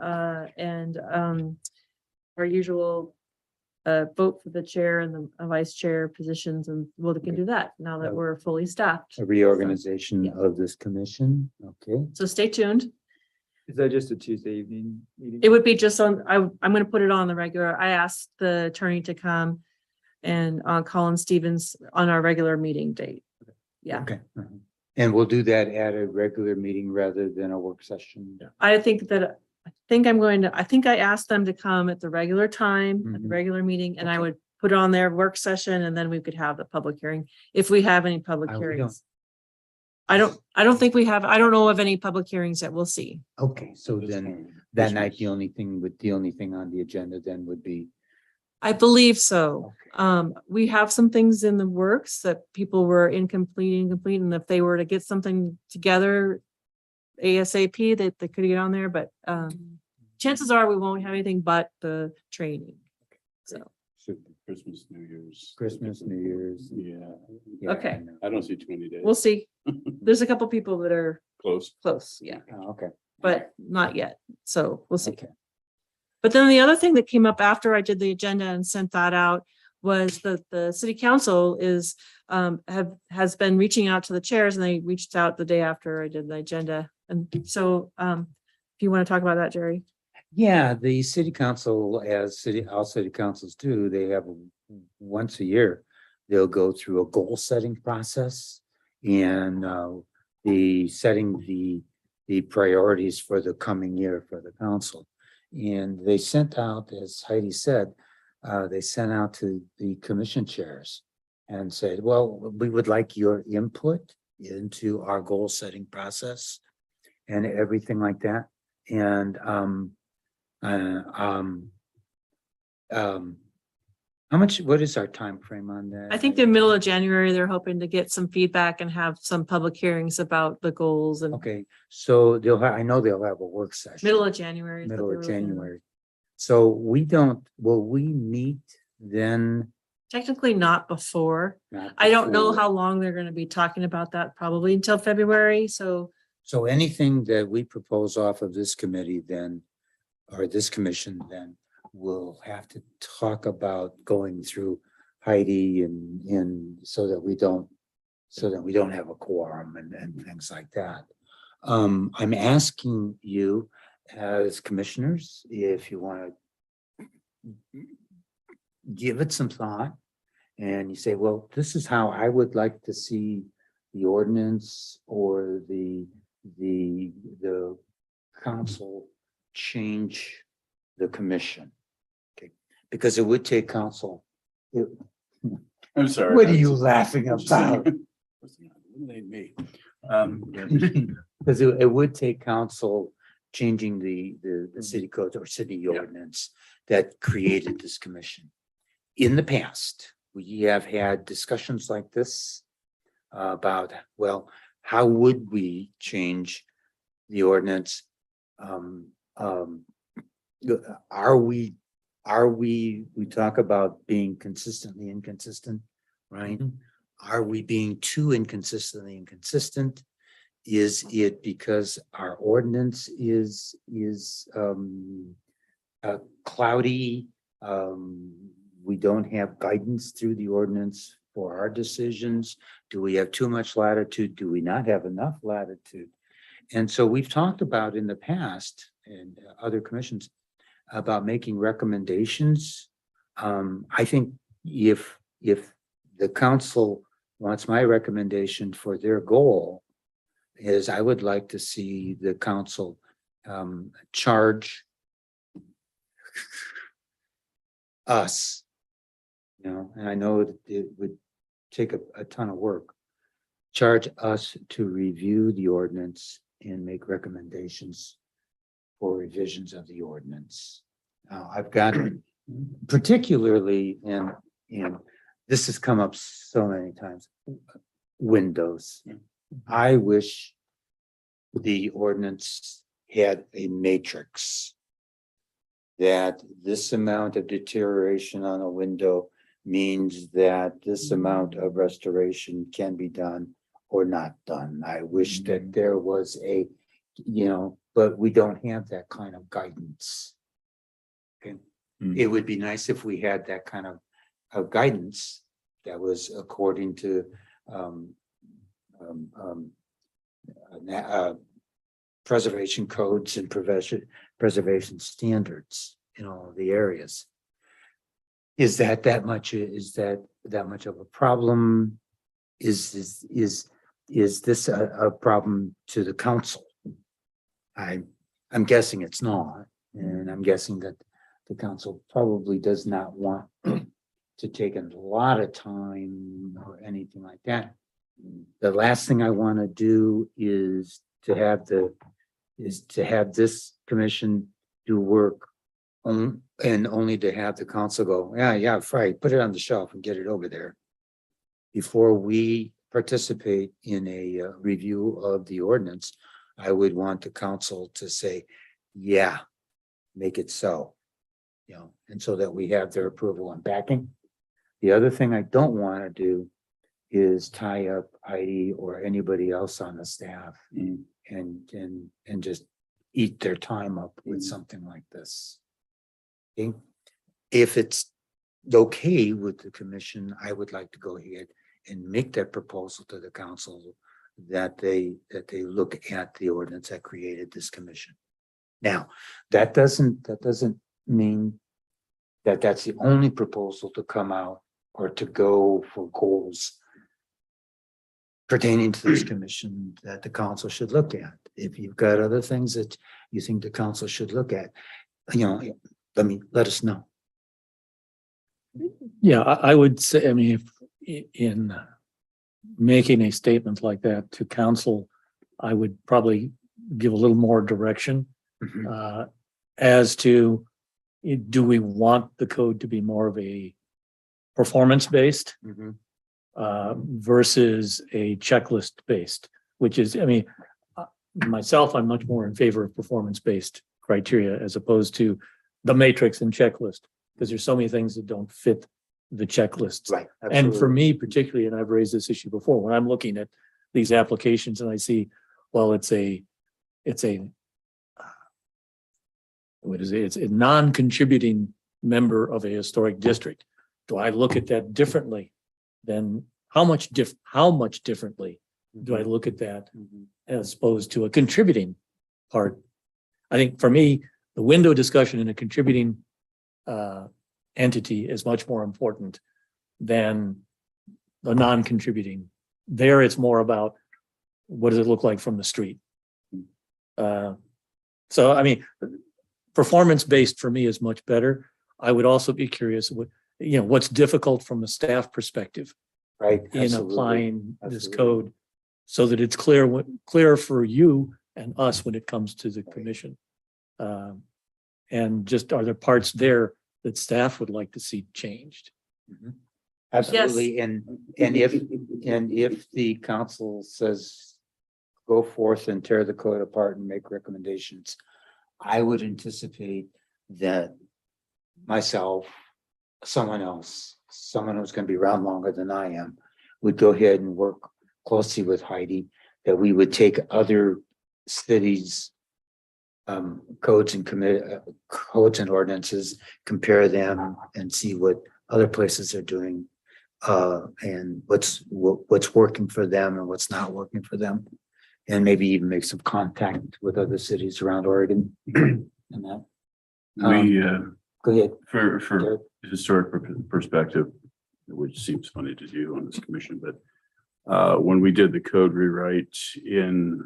our usual vote for the chair and the vice chair positions, and we can do that now that we're fully staffed. A reorganization of this commission, okay? So stay tuned. Is that just a Tuesday evening meeting? It would be just on, I'm going to put it on the regular. I asked the attorney to come and Colin Stevens on our regular meeting date. Yeah, Okay. And we'll do that at a regular meeting rather than a work session. I think I asked them to come at the regular time, at the Mhm. regular meeting, and I Okay. would put it on their work session and then we could have the public hearing if we have any public We don't. hearings. I don't think we have, I don't know of any public hearings that we'll see. Okay, so then that night, the only thing on the agenda then would be. I believe so. Okay. We have some things in the works that people were incomplete, and if they were to get something together ASAP, that they could get on there, but chances are we won't have anything but the training. So, Christmas, New Year's. Christmas, New Year's. Yeah, Yeah, Okay. I know. I don't see 20 days. we'll see. There's a couple people that are Close. close, yeah, Oh, okay, but not yet. So we'll see. okay. But then the other thing that came up after I did the agenda and sent that out was that the city council has been reaching out to the chairs, and they reached out the day after I did the agenda. And so if you want to talk about that, Jerry. Yeah, the city council, all city councils do, they have once a year, they'll go through a goal setting process and setting the priorities for the coming year for the council. And they sent out, as Heidi said, they sent out to the commission chairs and said, well, we would like your input into our goal setting process and everything like that. And what is our time frame on that? I think the middle of January, they're hoping to get some feedback and have some public hearings about the goals, and Okay, so I know they'll have a work session. middle of January. is what Middle they of were looking at. January. So will we meet then? Technically not before. Not I don't know before. how long they're gonna be talking about that, probably until February, so So anything that we propose off of this committee then, or this commission then, we'll have to talk about going through Heidi and so that we don't have a quorum and things like that. I'm asking you as commissioners, if you want to give it some thought and you say, well, this is how I would like to see the ordinance or the council change the commission. Okay, because it would take council. I'm sorry. What are you laughing about? Eliminate me. Because it would take council changing the city code or city Yeah. ordinance that created this commission. In the past, we have had discussions like this about, well, how would we change the ordinance? We talk about being consistently inconsistent, right? Are we being too inconsistently inconsistent? Is it because our ordinance is cloudy? We don't have guidance through the ordinance for our decisions. Do we have too much latitude? Do we not have enough latitude? And so we've talked about in the past and other commissions about making recommendations. I think if the council wants my recommendation for their goal, is I would like to see the council charge us, and I know it would take a ton of work, charge us to review the ordinance and make recommendations for revisions of the ordinance. Now, I've got particularly in this has come up so many times, windows. I wish the ordinance had a matrix that this amount of deterioration on a window means that this amount of restoration can be done or not done. I wish that there was but we don't have that kind of guidance. Okay. It would be nice if we had that kind of guidance that was according to preservation codes and preservation standards in all of the areas. Is that much of a problem? Is this a problem to the council? I'm guessing it's not, and I'm guessing that the council probably does not want to take a lot of time or anything like that. The last thing I want to do is to have this commission do work and only to have the council go, yeah, right, put it on the shelf and get it over there. Before we participate in a review of the ordinance, I would want the council to say, yeah, make it so, and so that we have their approval and backing. The other thing I don't want to do is tie up Heidi or anybody else on the staff and just eat their time up with something like this. Okay? If it's okay with the commission, I would like to go ahead and make that proposal to the council that they look at the ordinance that created this commission. Now, that doesn't mean that that's the only proposal to come out or to go for goals pertaining to this commission that the council should look at. If you've got other things that you think the council should look at, let us know. Yeah, I would say, if in making a statement like that to council, I would probably give a little more direction as to, do we want the code to be more of a performance-based versus a checklist-based, which is, myself, I'm much more in favor of performance-based criteria as opposed to the matrix and checklist, because there's so many things that don't fit the checklists. Right. And for absolutely. me particularly, and I've raised this issue before, when I'm looking at these applications and I see, well, it's a what is it? It's a non-contributing member of a historic district. Do I look at that differently than how much differently do I look at that Mhm. as opposed to a contributing part? I think for me, the window discussion in a contributing entity is much more important than the non-contributing. There, it's more about what does it look like from the street? So, I mean, performance-based for me is much better. I would also be curious what, what's difficult from a staff perspective Right. in absolutely. applying this Absolutely. code so that it's clear for you and us when it comes to the commission. And just, are there parts there that staff would like to see changed? Mhm. Absolutely, and if the council says, go forth and tear the code apart and make recommendations, I would anticipate that myself, someone else, someone who's gonna be around longer than I am, would go ahead and work closely with Heidi, that we would take other cities' codes and ordinances, compare them and see what other places are doing. And what's working for them and what's not working for them. And maybe even make some contact with other cities around Oregon. And that. We, Go ahead. for Derek. historic perspective, which seems funny to do on this commission, but when we did the code rewrite in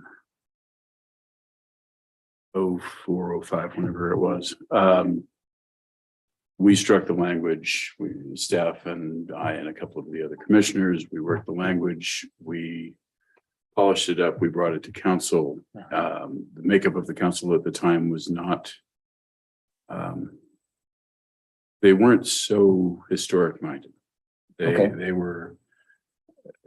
04, 05, whenever it was, we struck the language, staff and I and a couple of the other commissioners, we worked the language, we polished it up, we brought it to council. The makeup of the council at the time was not, they weren't so historic minded. Okay. They were,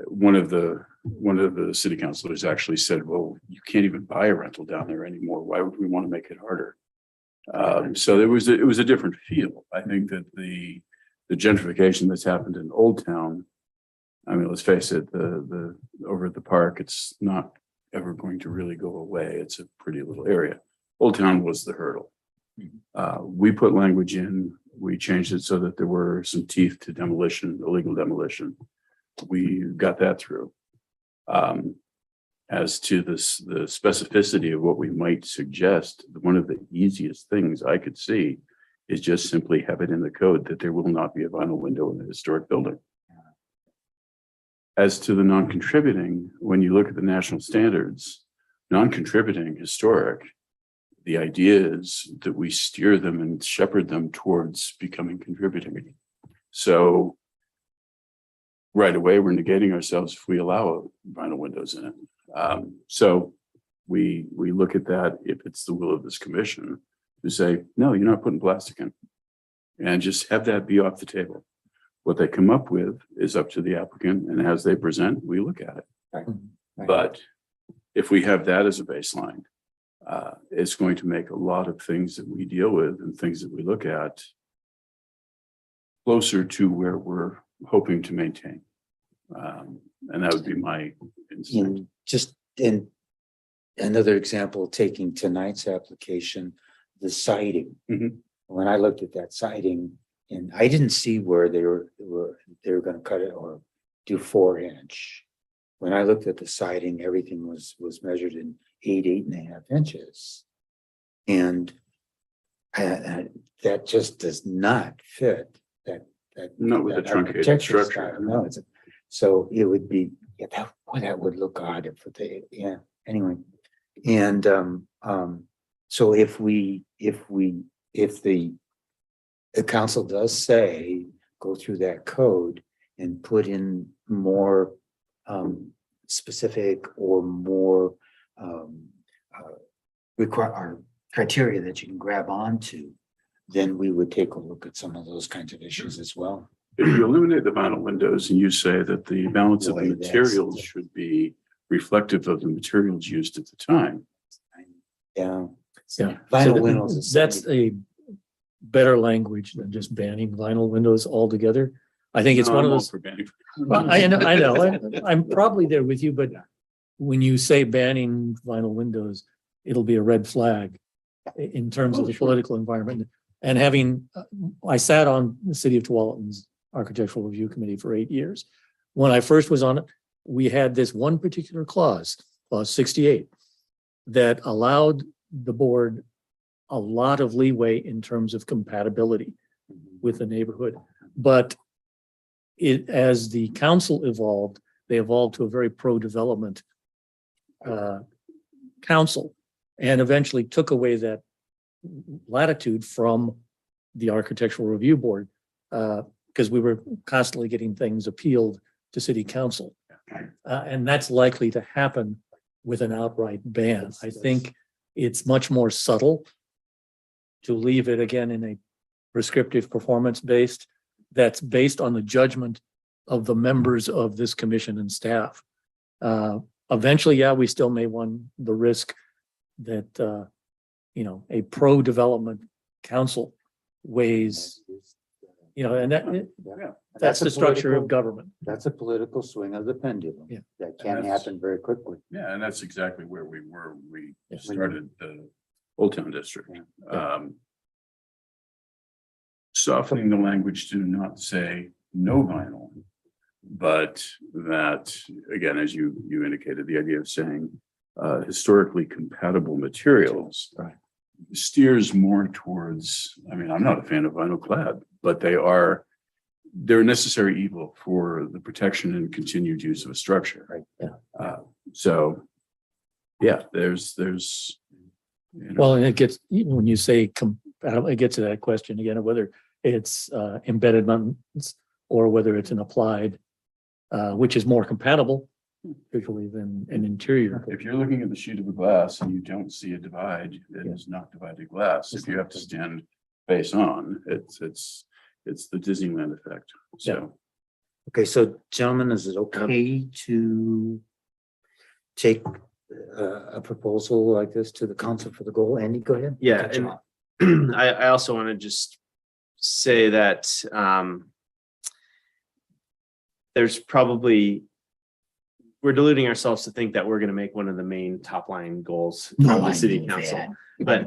one of the city councilors actually said, well, you can't even buy a rental down there anymore. Why would we want to make it harder? So it was a different feel. I think that the gentrification that's happened in Old Town, I mean, let's face it, the over at the park, it's not ever going to really go away. It's a pretty little area. Old Town was the hurdle. We put language in, we changed it so that there were some teeth to demolition, illegal demolition. We got that through. As to the specificity of what we might suggest, one of the easiest things I could see is just simply have it in the code that there will not be a vinyl window in a historic building. As to the non-contributing, when you look at the national standards, non-contributing historic, the idea is that we steer them and shepherd them towards becoming contributing. So right away, we're negating ourselves if we allow vinyl windows in it. So we look at that if it's the will of this commission to say, no, you're not putting plastic in, and just have that be off the table. What they come up with is up to the applicant, and as they present, we look at it. Right. But if we have that as a baseline, it's going to make a lot of things that we deal with and things that we look at closer to where we're hoping to maintain. And that would be my instinct. Just in another example, taking tonight's application, the siding. Mhm. When I looked at that siding, and I didn't see where they were gonna cut it or do 4-inch. When I looked at the siding, everything was measured in 8.5 inches. And that just does not fit that. Not with the that truncated architectural structure. style. No, so it would be, that would look odd anyway. And so if the council does say, go through that code and put in more specific or more require criteria that you can grab onto, then we would take a look at some of those kinds of issues as well. If you eliminate the vinyl windows and you say that the balance of the Boy, that's- materials should be reflective of the materials used at the time. Yeah. Yeah. Vinyl So windows is that's something- better language than just banning vinyl windows altogether. I think it's No, one I'm of all those. for banning. Well, I know, I'm probably there with you, but when you say banning vinyl windows, it'll be a red flag in terms of the political environment. And having, I sat on the city of Tualatin's architectural review committee for 8 years. When I first was on it, we had this one particular clause, clause 68, that allowed the board a lot of leeway in terms of compatibility with the neighborhood. But as the council evolved, they evolved to a very pro-development council, and eventually took away that latitude from the architectural review board, because we were constantly getting things appealed to city council. And that's likely to happen with an outright ban. I think it's much more subtle to leave it again in a prescriptive performance based, that's based on the judgment of the members of this commission and staff. Eventually, yeah, we still may run the risk that, a pro-development council weighs, and that's the structure of government. That's a political swing of the pendulum. Yeah. That can that's- happen very quickly. Yeah, and that's exactly where we were. when We Yeah. started the Old Town District. Softening the language to not say no vinyl, but that, again, as you indicated, the idea of saying historically compatible materials steers more towards, I'm not a fan of vinyl clad, but they're a necessary evil for the protection and continued use of a structure. Right. Yeah. So, yeah, there's, Well, and it gets, even when you say, it gets to that question again of whether it's embedded mountains or whether it's an applied, which is more compatible visually than an interior. if you're looking at the sheet of the glass and you don't see a divide, it Yeah. is not divided glass. If you have to stand face on, it's the Disneyland effect. So, Okay, so gentlemen, is it okay to take a proposal like this to the council for the goal? Andy, go ahead. Yeah, Good and job. I also want to just say that there's probably, we're deluding ourselves to think that we're going to make one of the main top line goals from the city council. But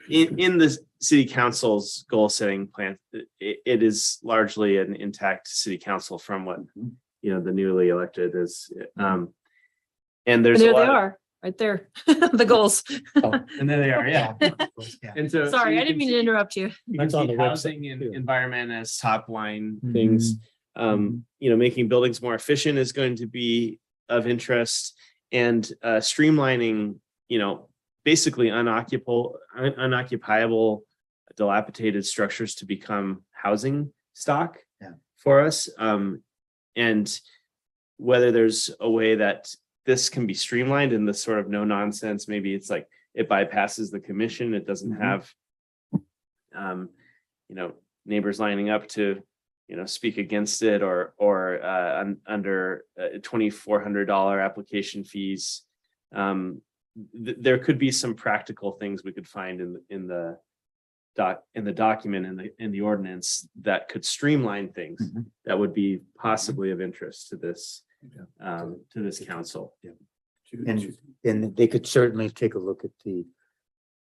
in the city council's goal setting plan, it is largely an intact city council from what the newly elected is. And there's There a they lot of- are, right there, the goals. and there they are, yeah. And so Sorry, you I didn't can mean see- to interrupt you. you can That's on see the website, housing and too. environment as top line Mhm. things. Making buildings more efficient is going to be of interest, and streamlining, basically unoccupiable, dilapidated structures to become housing stock for us. And whether there's a way that this can be streamlined in this sort of no nonsense, maybe it's like it bypasses the commission. It doesn't have, neighbors lining up to, speak against it or under $2,400 application fees. There could be some practical things we could find in the document in the ordinance that could streamline things that would be possibly of interest to this council. And they could certainly take a look at the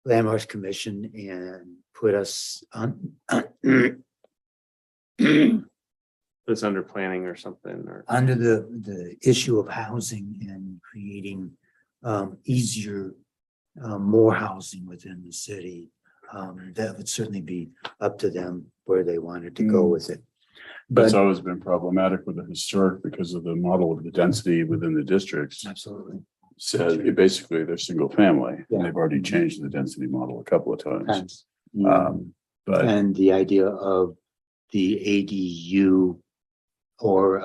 Landmarks Commission and put us on It's under planning or something, or under the issue of housing and creating easier, more housing within the city. That would certainly be up to them where they wanted to go with it. that's But always been problematic with the historic because of the model of the density within the districts. absolutely. Said basically they're single family Yeah. and they've already changed the density model a couple of times. And But and the idea of the ADU or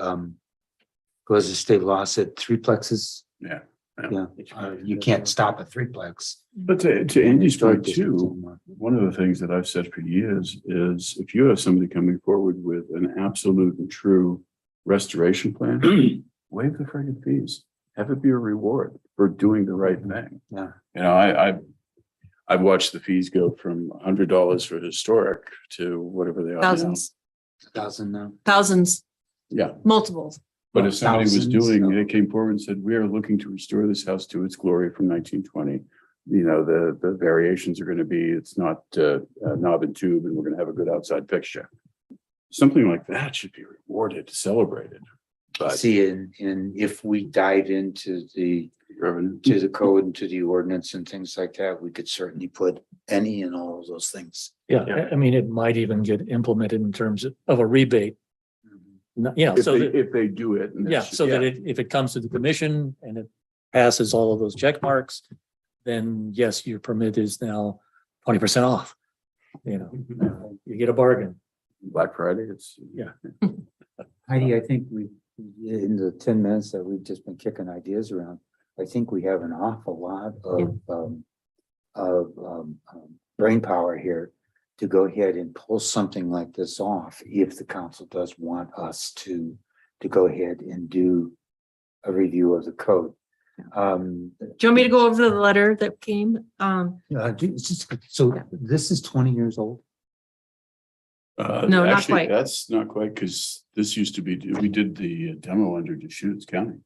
was the state law said threeplexes? yeah. Yeah, you can't stop a threeplex. But to Andy's point Historic too, districts. one of the things that I've said for years is if you have somebody coming forward with an absolute and true restoration plan, waive the friggin' fees. Have it be a reward for doing the right thing. Yeah. I've watched the fees go from $100 for historic to whatever they are now. Thousands, 1,000 now. thousands, Yeah, multiples. but if somebody was Thousands, doing, so- they came forward and said, we are looking to restore this house to its glory from 1920. You know, the variations are going to be, it's not knob and tube, and we're going to have a good outside fixture. Something like that should be rewarded, celebrated. But See, and if we dive into the revenue, to the code and to the ordinance and things like that, we could certainly put any and all of those things. Yeah, Yeah. I mean, it might even get implemented in terms of a rebate. You know, so that, if they do it. and yeah, it's- so that if it comes to the commission and it passes all of those check marks, then yes, your permit is now 20% off. You know, you get a bargain. Black Friday, it's. Yeah. Heidi, I think we, in the 10 minutes that we've just been kicking ideas around, I think we have an awful lot of brain power here to go ahead and pull something like this off if the council does want us to go ahead and do a review of the code. Do you want me to go over the letter that came? So this is 20 years old. No, not Actually, quite. that's not quite, because this used to be, we did the demo under Deschutes County.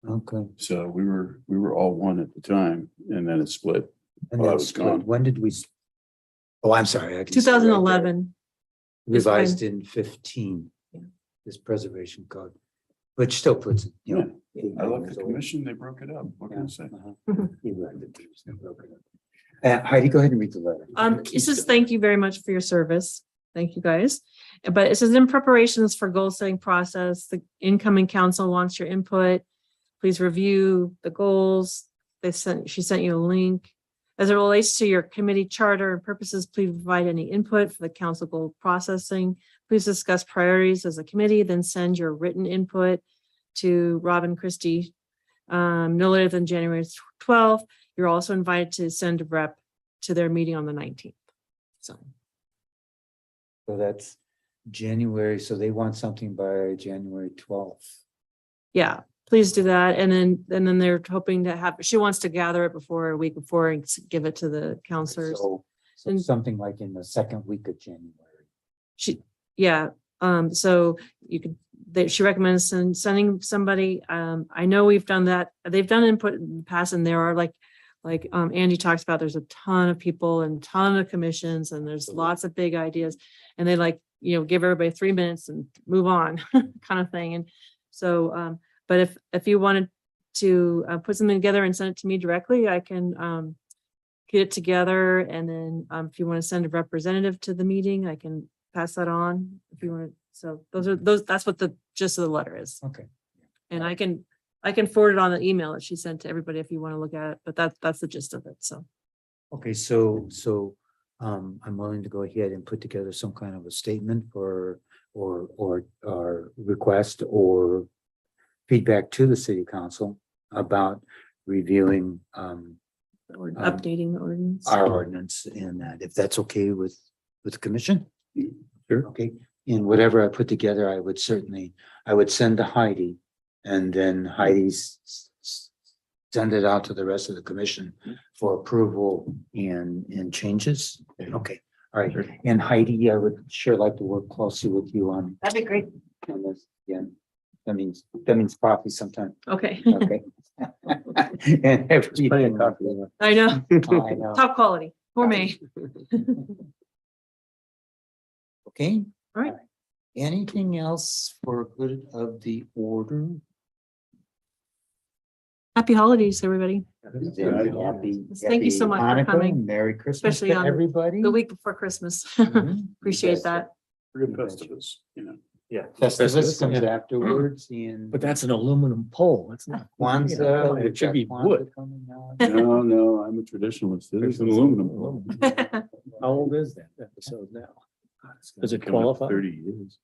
Okay. So we were all one at the time, and then it split. And Well, I then was split. gone. When did we? Oh, I'm sorry. I can see right there. 2011. is when- Revised in 15, this preservation code, which still puts it, you know. I love the commission, they broke it up. What can I say? Heidi, go ahead and read the letter. It says, thank you very much for your service. Thank you, guys. But it says, in preparations for goal setting process, the incoming council wants your input. Please review the goals. She sent you a link. As it relates to your committee charter and purposes, please provide any input for the council goal processing. Please discuss priorities as a committee, then send your written input to Robin Christie no later than January 12th. You're also invited to send a rep to their meeting on the 19th. So. So that's January, so they want something by January 12th. Yeah, please do that. And then they're hoping to have, she wants to gather it before a week before and give it to the counselors. So And- something like in the second week of January. So you could, she recommends sending somebody, I know we've done that. They've done input in the past, and there are like Andy talks about, there's a ton of people and ton of commissions, and there's lots of big ideas. And they give everybody 3 minutes and move on kind of thing. And so, but if you wanted to put something together and send it to me directly, I can get it together. And then if you want to send a representative to the meeting, I can pass that on if you want to. So that's what the gist of the letter is. Okay. And I can forward it on the email that she sent to everybody if you want to look at it, but that's the gist of it. So. Okay, so I'm willing to go ahead and put together some kind of a statement or request or feedback to the city council about reviewing Updating the ordinance. our ordinance, and that if that's okay with the commission. Sure. Okay, and whatever I put together, I would send to Heidi, and then send it out to the rest of the commission for approval and changes. Okay, all right. And Heidi, I would sure like to work closely with you on That'd be great. this again. That means coffee sometime. Okay. Okay. And everything. I know. I know. Top quality, gourmet. Okay. All right. Anything else for good of the order? Happy holidays, everybody. Happy. Thank you so much for Happy Hanukkah, coming, Merry Christmas especially to on everybody. The week before Christmas. Mhm. Appreciate that. Good Festivus, you know. Yeah. Festivus comes Yeah. afterwards and. But that's an aluminum pole. It's not. Kwanzaa. It should be we've got wood. Kwanzaa coming out. No, I'm a traditionalist. It is an aluminum. pole. How old is that episode now? Does it Coming up qualify? 30 years.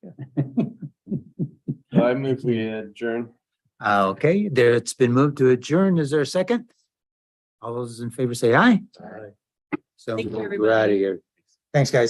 I move we adjourn. Okay, it's been moved to adjourn. Is there a second? All those in favor say aye. So Thank you, we're everybody. out of here. Thanks, guys.